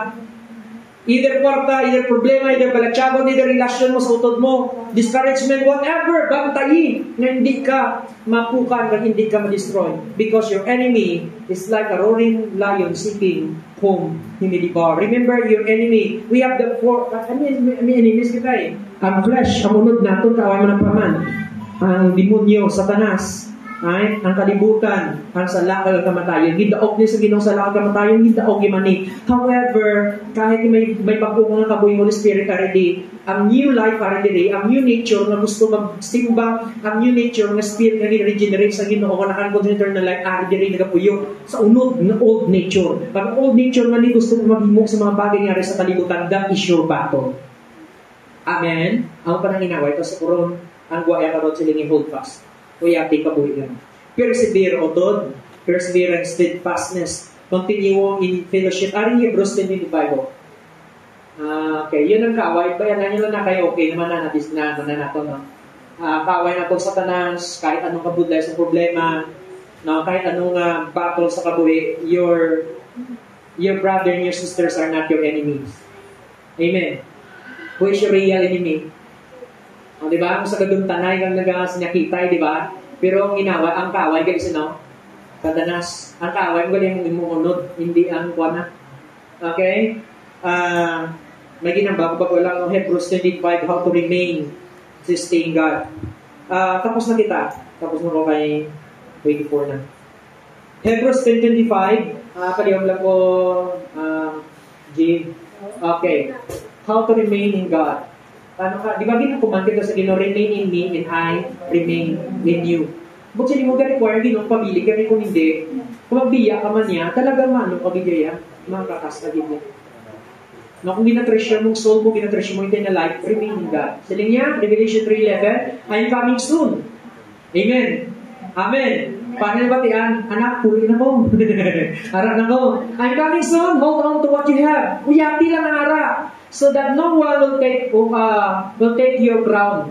Either kwarta, either problema, either balatsyagon, either relasyon mo sa utod mo, discouragement, whatever, bantayin na hindi ka mapukan, na hindi ka ma-destroy. Because your enemy is like a roaring lion seeking whom he may devour. Remember, your enemy, we have the four, enemies kita eh. Ang flesh, ang unod nato, kaaway mo na paman. Ang demonyo, Satanas, ay, ang kalibutan, ang salakal kamatayon. Hidaog niya sa Ginoo salakal kamatayon, hidaog imani. However, kahit may pagbuong ng kabuhing Holy Spirit already, ang new life already, ang new nature na gusto magsimba, ang new nature na spirit na regenerate sa Ginoo, kung nakangkod eternal life, already nagapuyo sa unod na old nature. Pag old nature na ni gusto maghimok sa mga bagay nga sa kalibutan, that is your battle. Amen? Ang pananginaway, ito sa Quran, ang guaya karot siling hold fast. Kuya, take a buhay lang. Persevere, otod. Perseverance, steadfastness. Continue in fellowship. Aring Hebrews 10:25. Okay, yun ang kaaway. Bayanan nyo lang na kayo. Okay naman na nato, no? Kaaway na to sa Satanas, kahit anong kabudlay sa problema, no? Kahit anong battle sa kabuhi, your brother and your sisters are not your enemies. Amen. Who is your real enemy? O, di ba? Kung sa kaduntanay kang nag-sinakitay, di ba? Pero ang ginawa, ang kaaway, guys, no? Satanas. Ang kaaway, ang galing mo unod, hindi ang kuwana. Okay? May ginambang pa ko lang, Hebrews 25, how to remain, sustain God. Tapos na kita. Tapos na ko kay 24 na. Hebrews 10:25, paliham lang ko, G. Okay. How to remain in God. Di ba ginakuman kita sa Ginoo, remain in me and I remain in you. Bukod sa mo require Ginoo, pabili kami kung hindi, kung magbiya ka man niya, talagang manong pabigaya, makakasta din niya. No, kung ginatreasure mong soul mo, ginatreasure mo eternal life, remain in God. Saling niya, Revelation 3:11, I'm coming soon. Amen. Amen. Paano ba tiyan? Anak, tuloy na ko. Harap na ko. I'm coming soon. Hold on to what you have. Uyati lang ang harap. So that no one will take your crown.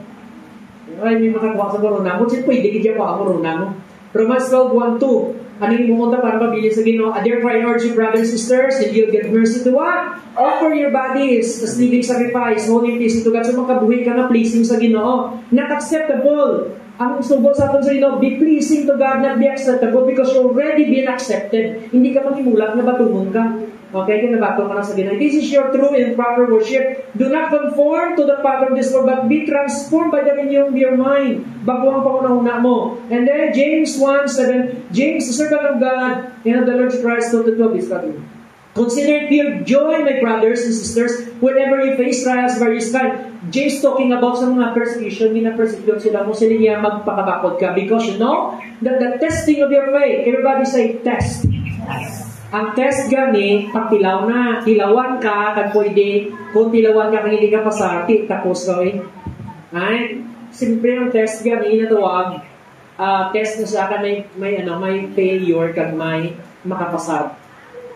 Ay, may makakuha sa corona mo. Kasi pwede kaya pa ang corona mo. Romans 12:1-2. Ano yung pumunta para mabili sa Ginoo? Therefore, I urge you, brothers and sisters, and you'll get mercy to what? Offer your bodies as living sacrifice, holy and pleasing to God. So makabuhay ka na pleasing sa Ginoo. Not acceptable. Ang sugot sa atin sa Ginoo, be pleasing to God, not be acceptable, because you're already been accepted. Hindi ka maghimulat na batungon ka. Okay, kaya nabato ka na sa Ginoo. This is your true and proper worship. Do not conform to the pattern of this world, but be transformed by the renewing of your mind. Bago ang pangunahuna mo. And then, James 1:7, James, the servant of God, and of the Lord Christ, 12 is coming. Consider it pure joy, my brothers and sisters, whenever you face trials of various kind. James talking about sa mga persecution, gina-persecute sila mo, sila niya magpakabakod ka. Because you know, that the testing of your faith, everybody say, test. Ang test gani, pag tilaw na, tilawan ka, kag pwede, kung tilawan ka, kung hindi ka pasarti, tapos ka eh. Ay, simple ang test gani, natawag, test na sa akin, may failure, kag may makapasar.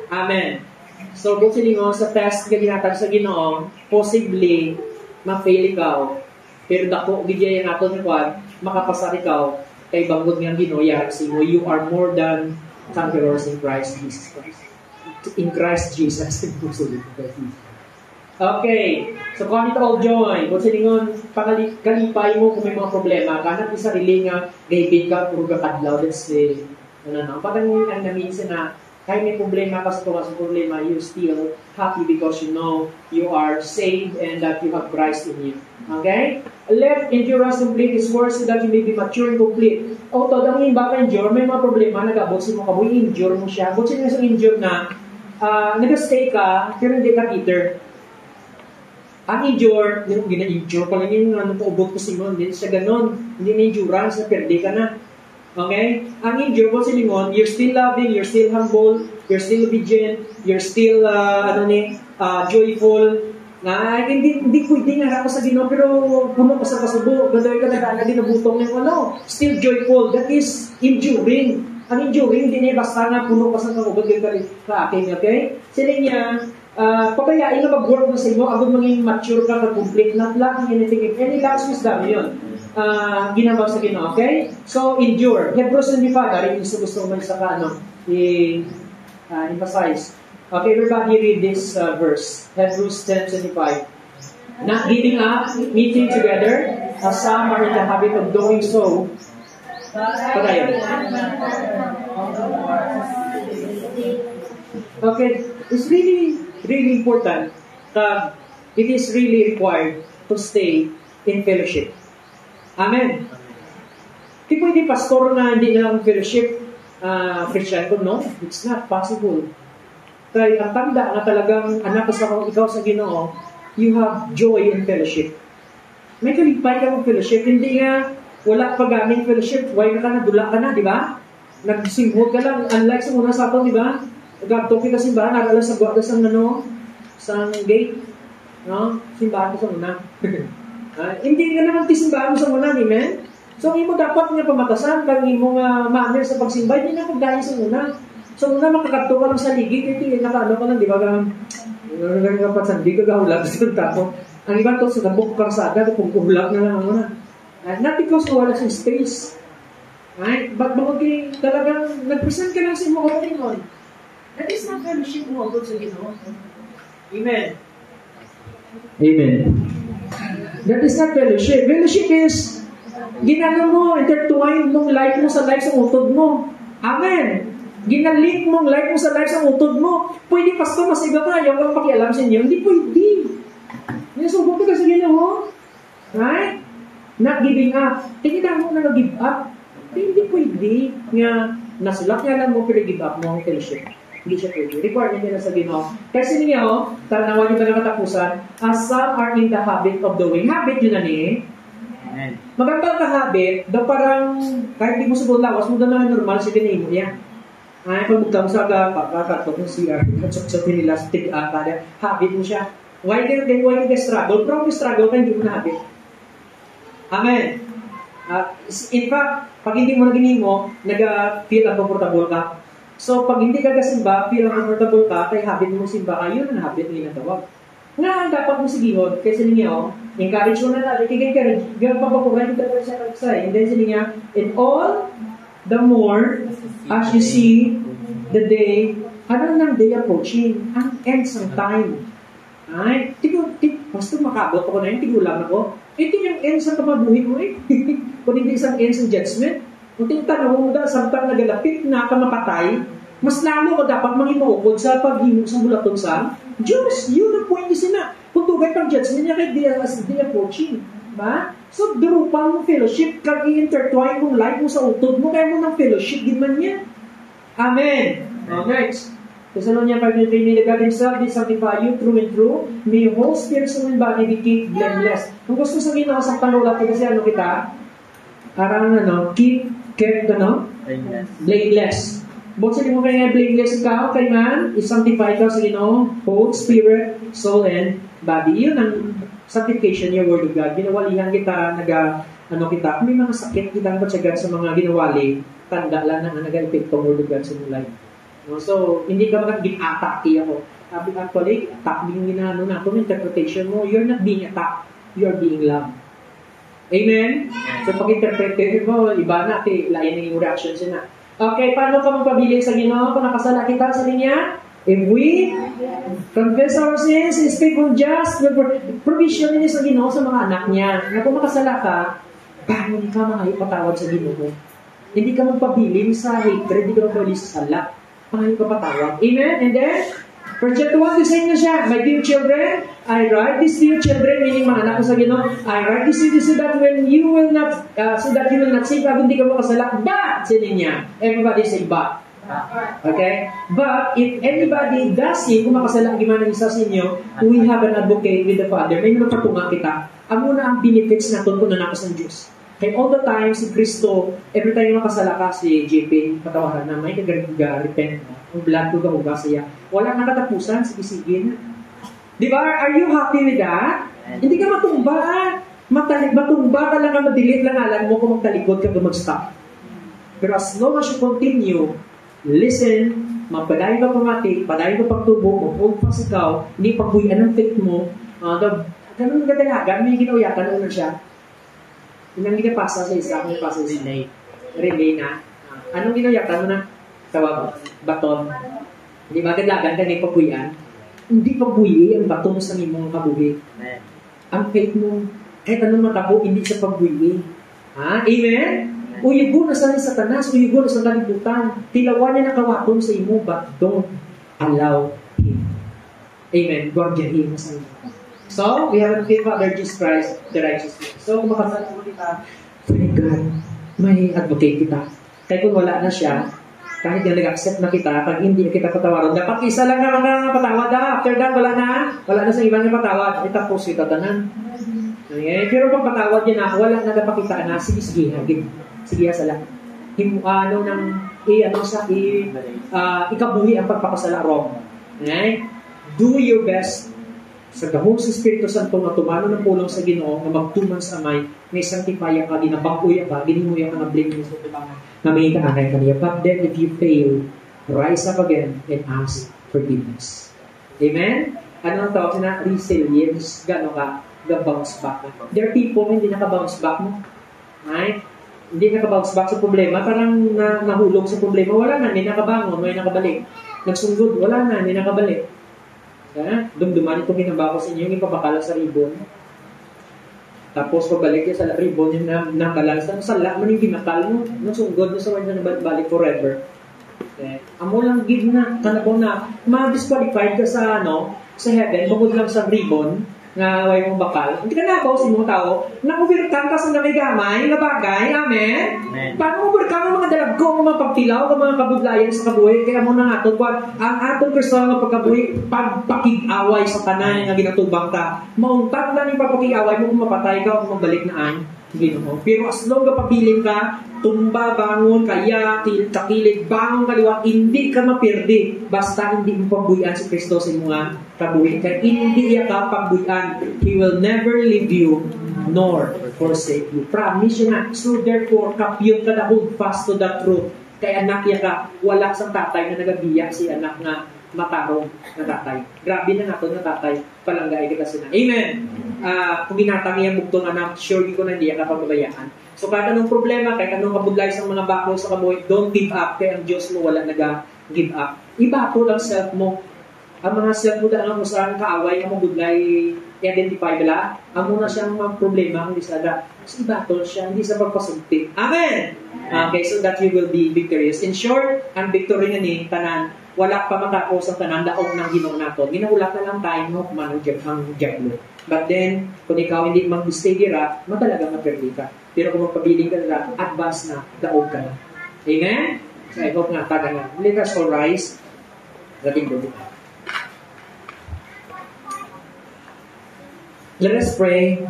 Amen. So, kung silingon sa test gani natin sa Ginoo, possibly, ma-fail ikaw, pero dako, gidya yung ato ni Juan, makapasar ikaw, kay banggod ng Ginoo, yarasi mo, you are more than conquerors in Christ Jesus. In Christ Jesus. Okay. So, kung it all joy, kung siningon, kalipay mo kung may mga problema, kanat isa rili nga, gaibig ka, puro ka kadlaw, let's say, parang ang naminsan na, kahit may problema ka sa problema, you still happy because you know you are saved and that you have Christ in you. Okay? Let endurance complete its work so that you may be mature and complete. O, todang yung baka endure, may mga problema, nag-abot mo ka, endure mo siya. Abot siya sa endure na, nag-stay ka, pero hindi ka bitter. Ang endure, yung gina-endure pa lang yung paubot ko si Mon, hindi siya ganon. Hindi na endurance, na perde ka na. Okay? Ang endure mo si Limon, you're still loving, you're still humble, you're still obedient, you're still, joyful. Hindi pwede nga ako sa Ginoo, pero puno ka sa kasubo, gano'y ka na din nabutong ng still joyful. That is enduring. Ang enduring, hindi niya basta nga puno ka sa kasubo, gano'y ka akin, okay? Sila niya, pabayain na mag-work na sa inyo, agad maging mature ka, complete, not lacking anything. If any lacks wisdom, yun. Ginawa sa Ginoo, okay? So, endure. Hebrews 25, rin gusto mo sa emphasize. Okay, everybody read this verse. Hebrews 10:25. Not giving up, meeting together, as some are in the habit of doing so. Patayon. Okay, it's really, really important that it is really required to stay in fellowship. Amen. Di pwede pastor na hindi na lang fellowship Christian ko, no? It's not possible. Kaya ang tanda na talagang anak sa ikaw sa Ginoo, you have joy in fellowship. May kalipay ka ng fellowship, hindi nga wala pagaming fellowship, why ka na, dula ka na, di ba? Nagsimhod ka lang, unlike sa muna sa ato, di ba? Nagtoki ka simbahan, narala sa guwada sa gate, no? Simbahan ko sa muna. Hindi nga naman tisimbahan mo sa muna, amen? So, imo dapat nga pamatasan, kang imo nga manner sa pagsimba, hindi na pagdahin sa muna. So, muna makakadto ka lang sa ligid, hindi nakaano ka lang, di ba? Ganang kapatsan, di ka gahulag sa tao. Ang iba to, sa nabok karsada, kung kuhulag na lang muna. Not because wala sa space. But bakit talagang nag-present ka lang sa imo opinion. That is not fellowship mo agad sa Ginoo. Amen. Amen. That is not fellowship. Fellowship is ginano mo, intertwine mong life mo sa life sa utod mo. Amen. Ginalink mong life mo sa life sa utod mo. Pwede pastor, mas iba ka, ayaw kang pakialam sa inyo. Hindi pwede. Nasubo ka sa Ginoo. Right? Not giving up. Tingnan mo na nag-give up. Hindi pwede. Nga, nasulat nga lang mo, pero give up mo ang fellowship. Hindi siya pwede. Requirement nila sa Ginoo. Kasi niya, tanawan niyo ba na katapusan, as some are in the habit of doing. Habit yun na ni. Magandang ka-habit, daw parang, kahit di mo sa lawas, mo na normal sa kinay mo yan. Ay, pag magkam sa kakatot ng CR, natsok-tsokin nila sa tig-akada, habit mo siya. Why ka struggle? Pero kung struggle ka, hindi mo na habit. Amen. In fact, pag hindi mo na ginin mo, nag-feel uncomfortable ka. So, pag hindi ka kasimba, feel uncomfortable ka, kaya habit mo simba ka, yun ang habit na ginatawag. Nga, ang dapat mo sigihod, kasi niya, encourage mo na natin, kaya-encourage, gano'n papapuray kita pa siya kagsay. And then sila niya, and all the more, as you see, the day, ano nang day approaching, ang ends ng time. Ay, basta makabot ako na yun, tigulang ako. Ito yung ends ng kamabuhin mo eh. Kung hindi isang ends ng judgment, kung tintanong mo dahil samtang nagalapit na ka mapatay, mas lalo ka dapat manginuukod sa paghimog sa mulaton sa Diyos. Yun ang point niya sina. Kung tugay pang judgment niya kay as day approaching. Ba? So, durupang mo fellowship, kag i-intertwine mong life mo sa utod mo, kaya mo ng fellowship, din man niya. Amen. Next. Thessalonians 5:3, may God Himself did sanctify you through and through. May your whole spirit, soul, and body be keep blameless. Kung gusto sabihin ako sa panulat, kasi ano kita? Parang keep blameless. Bukod sa mo kaya blameless ka, kay man, is-sanctify ka sa Ginoo, whole spirit, soul, and body. Yun ang sanctification niya, Word of God. Ginawalihan kita, kita. Kung may mga sakit kita patsagan sa mga ginawali, tanda lang na nag-epekto Word of God sa mga life. So, hindi ka mag-atake ako. Actually, attack yung ginano na. Kung interpretation mo, you're not being attacked. You're being loved. Amen? So, pag-interpret mo, iba natin, layan yung reaction siya na. Okay, paano ka magpabiling sa Ginoo? Kung nakasala kita sa linya, If we confess our sins, is faithful and just, provision niya sa Ginoo sa mga anak niya. Na kung makasala ka, bangon ka mga ipatawad sa Ginoo. Hindi ka magpabilin sa hatred, hindi ka magpabilin sa sala. Mga ipapatawad. Amen? And then, Verse chapter 1, the same na siya. My dear children, I write this to you children, meaning mga anak ko sa Ginoo, I write this to you so that when you will not, so that you will not sin, pag hindi ka makasala, but, sinin niya. Everybody say, but. Okay? But, if anybody does sin, kung makasala, gimana isa sa inyo, we have an advocate with the Father. May nagpatunga kita. Amo na ang benefits natin kung nanakas ng Diyos. Kaya all the time, si Kristo, every time makasala ka, si JP, patawaran na, may nag-repent na. Ang blood ko kahuga siya. Wala nga katapusan, sige-sige. Di ba? Are you happy with that? Hindi ka matumba. Matumba ka lang, madilit lang alam mo kung magtalikod ka mag-stop. Pero as long as you continue, listen, mapadayo ka pamati, padayo ka pagtubo, mag-hold fast ikaw, hindi pagbuyan ng faith mo, ganun ka talaga, may ginauyakan na siya. Inang ginapasa sa isa, may pasa sa isa. Relay na. Anong ginauyakan mo na? Tawag, baton. Hindi magadagan ka na pagbuyan. Hindi pagbuyi ang baton sa imong kabuhi. Ang faith mo, kahit anong matabo, hindi sa pagbuyi. Ha? Amen? Uyugo na sa Satanas, uyugo na sa kalibutan. Tilawan niya nakawaton sa imo, but don't allow him. Amen. Guardiahin na sa imo. So, we have a faith Father Jesus Christ, the righteous one. So, kung makasala mo kita, thank God, may advocate kita. Kaya kung wala na siya, kahit yung nag-accept na kita, pag hindi kita patawaran, dapat isa lang na mga patawad na. After that, wala na sa ibang patawad. Itapos kita tanan. Okay? Pero pag patawad yan na, wala na napakita na, sige, sige, sala. Ikabuhi ang pagpapasala wrong. Okay? Do your best sa gahong sa Espiritu Santo na tumano ng pulong sa Ginoo na magtuman sa may sanctify ka, ginabakuya ka, ginimuya ka ng blame mo sa tubangan na may kaanay kaniya. But then if you fail, rise up again and ask forgiveness. Amen? Ano ang tawag na? Resilience. Gano'n ka? Ga-bounce back. There are people hindi naka-bounce back mo. Right? Hindi naka-bounce back sa problema. Parang nahulog sa problema. Wala na, hindi nakabangon, may nakabalik. Nagsunggod, wala na, hindi nakabalik. Dumduman itong ginabako sa inyo, yung ipapakala sa ribbon. Tapos pabalik sa ribbon, yung nabalance, sala man yung ginakal mo, nasunggod mo sa wala na balik forever. Amo lang give na, kanabaw na, ma-disqualified ka sa heaven, bukod lang sa ribbon, nga way mong bakal. Hindi ka nabaw sa imong tao, na-overcome ka sa nakigamay, na bagay, amen? Paano mo overcome ang mga dalagko, mga pagtilaw, ang mga kabudlayan sa kabuhay, kaya mo na nga ang atong Kristo nga pagkabuhay, pagpakig-away sa tanan nga ginatubang ka. Mauntag lang yung pagpakig-away mo kung mapatay ka o kung mabalik na ang Ginoo. Pero as long na pabiling ka, tumba, bangon, kaya, kakilid, bangon, kaliwa, hindi ka mapirdi. Basta hindi mo pagbuyan si Kristo sa mga kabuhin. Kaya hindi ka pagbuyan. He will never leave you nor forsake you. Promise yun na. So therefore, kapyot ka na hold fast to the truth. Kaya anak ya ka, wala sa tatay na nagabiyak si anak nga matarong na tatay. Grabe na nato na tatay, palanggay kita sila. Amen! Kung ginatang iyang bugtong anak, sure ko na hindi ka pababayaan. So kahit anong problema, kahit anong kabudlay sa mga bako sa kabuhay, don't give up. Kaya ang Diyos mo wala nag-give up. Iba po lang self mo. Ang mga self mo dahil mo saan kaaway, ang budlay, i-identify bala, ang muna siyang mga problema, hindi sa ada. So iba to siya, hindi sa pagpasunti. Amen! Okay, so that you will be victorious. In short, ang victory nga ni tanan, wala pa matapos ang tanan, daog ng Ginoo nato. Ginaulat na lang tayo no, ang Diablo. But then, kung ikaw hindi mag-stay dira, matalaga maperdi ka. Pero kung magpabiling ka nila, advance na, daog ka na. Amen? So I hope nga, taga na. Let us all rise. Dating doon. Let us pray.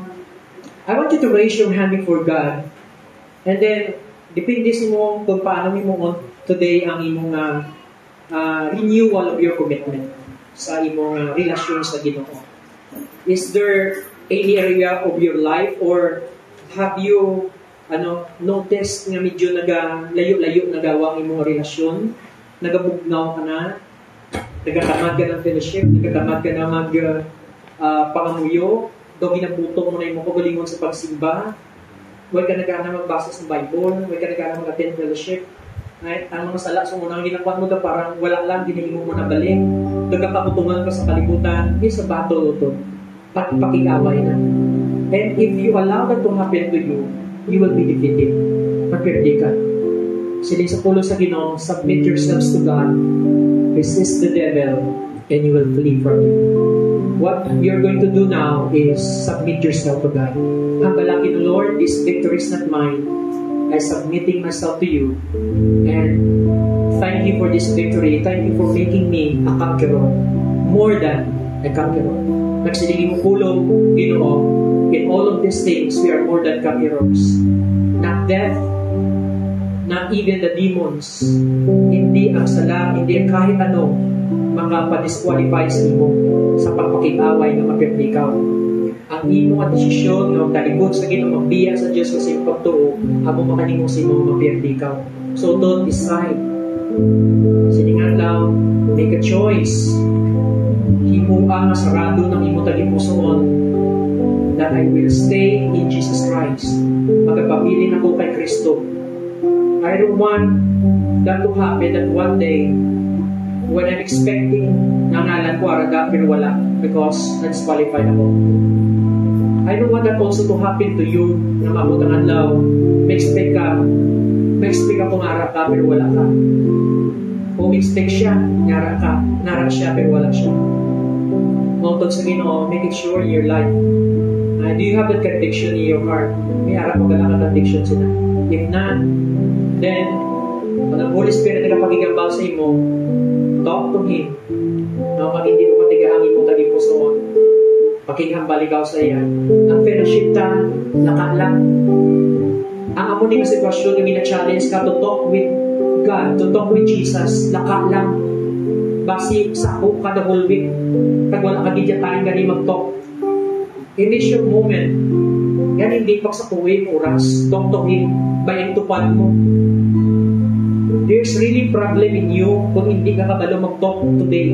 I want you to raise your hand before God. And then, depende mo kung paano mo today ang imong renewal of your commitment sa imong relasyon sa Ginoo. Is there any area of your life or have you noticed nga medyo layo-layo nagawa ang imong relasyon? Nagabugnaw ka na? Nagatamad ka ng fellowship? Nagatamad ka na pangamuyo? Daw ginabutong mo na imong kagalingon sa pagsimba? Huwag ka nagana magbasa sa Bible? Huwag ka nagana mag-attend fellowship? Right? Ang mga sala, so unang ginakuan mo na parang wala lang, dinahimo mo na balik. Nagkapaputungan ka sa kalibutan, is a battle ito. Pakikaway na. And if you allow that to happen to you, you will be defeated. Magpirdi ka. Siling sa pulo sa Ginoo, submit yourselves to God, resist the devil, and you will flee from him. What you're going to do now is submit yourself to God. Hambalangin, Lord, this victory is not mine. I'm submitting myself to you. And thank you for this victory. Thank you for making me a conqueror. More than a conqueror. Nagsiligi mo kulong, Ginoo, in all of these things, we are more than conquerors. Not death, not even the demons. Hindi ang sala, hindi ang kahit ano makapadisqualify sa imo sa pagpakikaway na mapirnikaw. Ang imo at desisyon ng talikod sa Ginoo magbiya sa Dios sa imong pagtuo amo makanimo sa imong mapirnikaw. So don't decide. Siningan lang, make a choice. Himuang sarado ng imo tagipusoon that I will stay in Jesus Christ. Magpapili na ko kay Kristo. I don't want that to happen that one day when I'm expecting nangalan ko araga pero wala because na-disqualified ako. I don't want that also to happen to you na mabutang adlaw. May-expect ka pumara ka pero wala ka. O may-expect siya, narat siya pero wala siya. Mauntod sa Ginoo, making sure in your life. Do you have that conviction in your heart? May arap mo ka lang ang conviction sila. If not, then pag ang Holy Spirit na kapagigambal sa imo, talk to Him. Pag hindi mo matigahan imo tagipusoon, pakinghambal ikaw sa iyan. Ang fellowship ta, nakalang. Ang amo ni sitwasyon na gina-challenge ka to talk with God, to talk with Jesus, nakalang. Basi sa ako ka the whole week. Pag wala ka dyan tayong gani mag-talk. In this your moment, yan hindi pag sa kuwing oras, talk to Him, bayang tupad mo. There's really problem in you kung hindi ka kabalo mag-talk today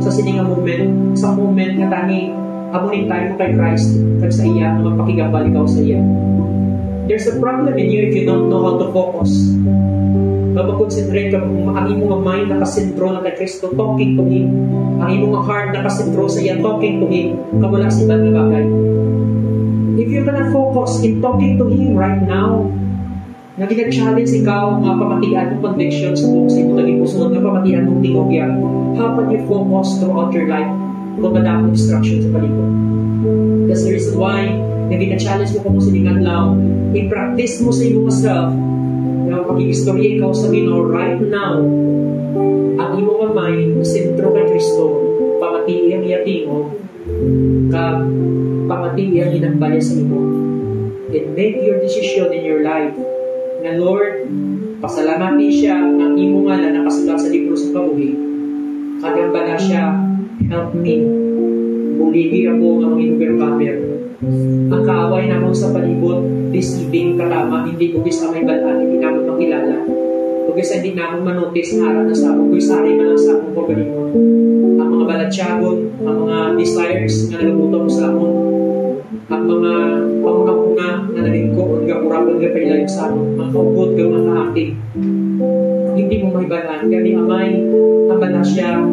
sa sininga moment, sa moment nga tangi amunin tayo mo kay Christ kag sa iya, na magpakigambal ikaw sa iya. There's a problem in you if you don't know how to focus. Mag-concentrate ka, ang imong mind nakasentro na kay Kristo, talking to Him. Ang imong heart nakasentro sa iya, talking to Him. Kamula sa ibang bagay. If you're gonna focus in talking to Him right now, na gina-challenge ikaw nga pamatian mong conviction sa imong naging pusunod nga pamatian mong tingog yan, how can you focus throughout your life kung madaming distraction sa paligid? That's the reason why na gina-challenge mo kung siningan lang, i-practice mo sa imong self na pag-i-istorya ikaw sa Ginoo right now. Ang imong mind, sentro kay Kristo, pamatiyang iyatingog, ka pamatiyang inambaya sa imo. And make your decision in your life na Lord, pasalamati siya ng imo nga na nakasulat sa libro sa kabuhi. Kagambala siya, help me. Buligi ako ng mga overcomer. Ang kaaway namon sa palibot, deceiving katama, hindi ko bisa may balaan, hindi naman makilala. Kung bisa hindi naman manotis na araw na sa akong, kung sari na lang sa akong pagalingon. Ang mga balatsyagon, ang mga desires na nagabuto sa akon, ang mga pangunang-una na nalingko, ang gapurapan nga pailalim sa akon, mga kaugod ka mga kaaking. Hindi mo mahibalaan, kaya ni Amay, ang bala siya,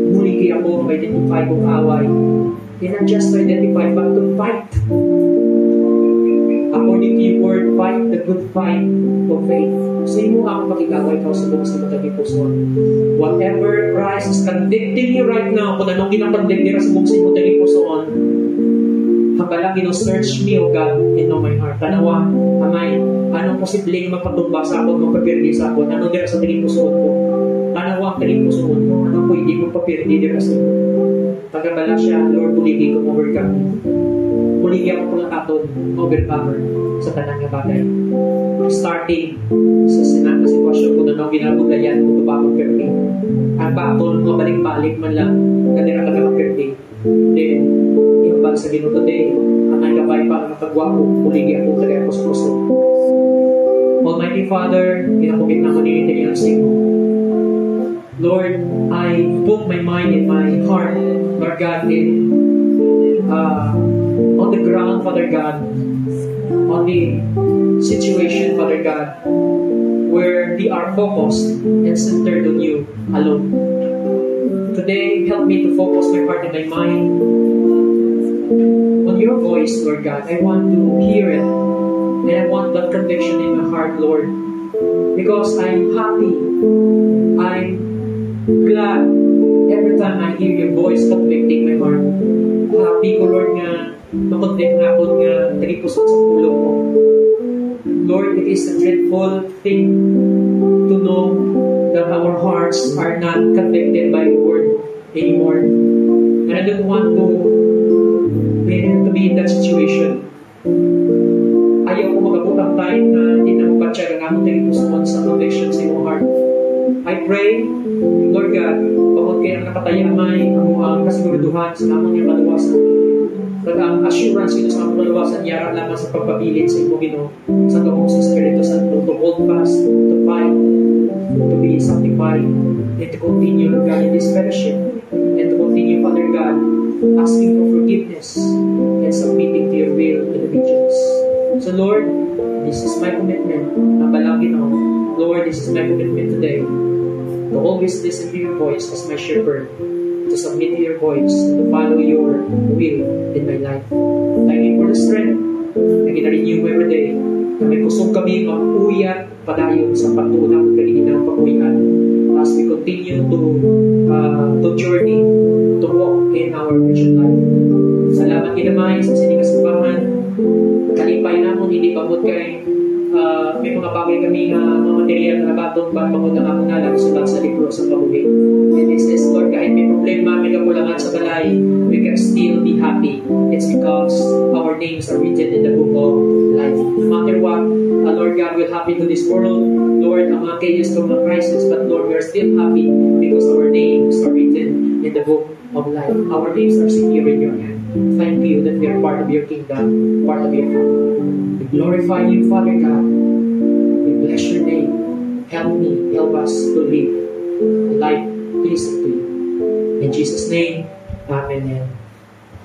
muligi ako, ma-identify kong away. And not just to identify, but to fight. According to your word, fight the good fight of faith. Sa imo ang pakikaway ikaw sa buong sa mga puso. Whatever Christ is convicting you right now, kung anong ginakonvict sa buong sa mga puso, habalang search me, O God, and know my heart. Tanawa, Amay, anong posibleng magpatumba sa akon, magpapirdi sa akon, anong dira sa tingin puso ko? Tanawa ang tingin puso mo, anong pwede mo papirdi dira sa imo? Pagkabala siya, Lord, buligi kong overcome. Buligi ako kung nakaton, overcomer sa tanang nga bagay. Starting sa sinang na sitwasyon kung anong ginaguglayan kung tubakong perdi. Ang batol, mga balik-balik man lang, kanira ka naman perdi. Then, yung bag sa Ginoo today, ang nagabay pa ang nakagwa ko, buligi ako, tagay ako sa puso. Almighty Father, ginakubit na maninitay ang sing. Lord, I put my mind and my heart, Lord God, on the ground, Father God, on the situation, Father God, where they are focused and centered on you alone. Today, help me to focus my heart and my mind on your voice, Lord God. I want to hear it, and I want that conviction in my heart, Lord, because I'm happy. I'm glad every time I hear your voice convicting my heart. Happy ko, Lord, nga makonvict nga ako nga nagipusot sa pulo ko. Lord, it is a dreadful thing to know that our hearts are not convicted by your word anymore. And I don't want to be in that situation. Ayaw ko magabot ang time na hindi na mabatsyag ang among nagipusot sa conviction sa iyong heart. I pray, Lord God, pagod kayo ang nakatayamay, ang kasiguraduhan sa among yung kaluwasan. But ang assurance ito sa among kaluwasan, yara lamang sa pagpabilin sa imo Ginoo, sa Gahong sa Espiritu Santo, to hold fast, to fight, to be sanctified, and to continue, Lord God, in this fellowship, and to continue, Father God, asking for forgiveness and submitting to your will and obedience. So Lord, this is my commitment. Nabalangin ako. Lord, this is my commitment today, to always listen to your voice as my shepherd, to submit to your voice, and to follow your will in my life. Thank you for the strength na gina-renew every day, na may kusog kami mag-uyat padayon sa patulang kaginang pag-uyan as we continue to journey, to walk in our Christian life. Salamat kinamay sa sining kasabahan. Kalipay namon, hindi pamod kay may mga bagay kami mga material na nabatong pagpangod ang akong nalang sulat sa libro sa pabuhi. And this is, Lord, kahit may problema, may kakulangan sa balay, we can still be happy. It's because our names are written in the book of life. No matter what, Lord God, will happen to this world, Lord, ang mga chaos of the crisis, but Lord, we are still happy because our names are written in the book of life. Our names are secure in your hand. Thank you that we are part of your kingdom, part of your family. We glorify you, Father God. We bless your name. Help me, help us to live a life pleasing to you. In Jesus' name, Amen and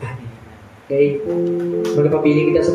Amen. Okay, magpapiling kita sa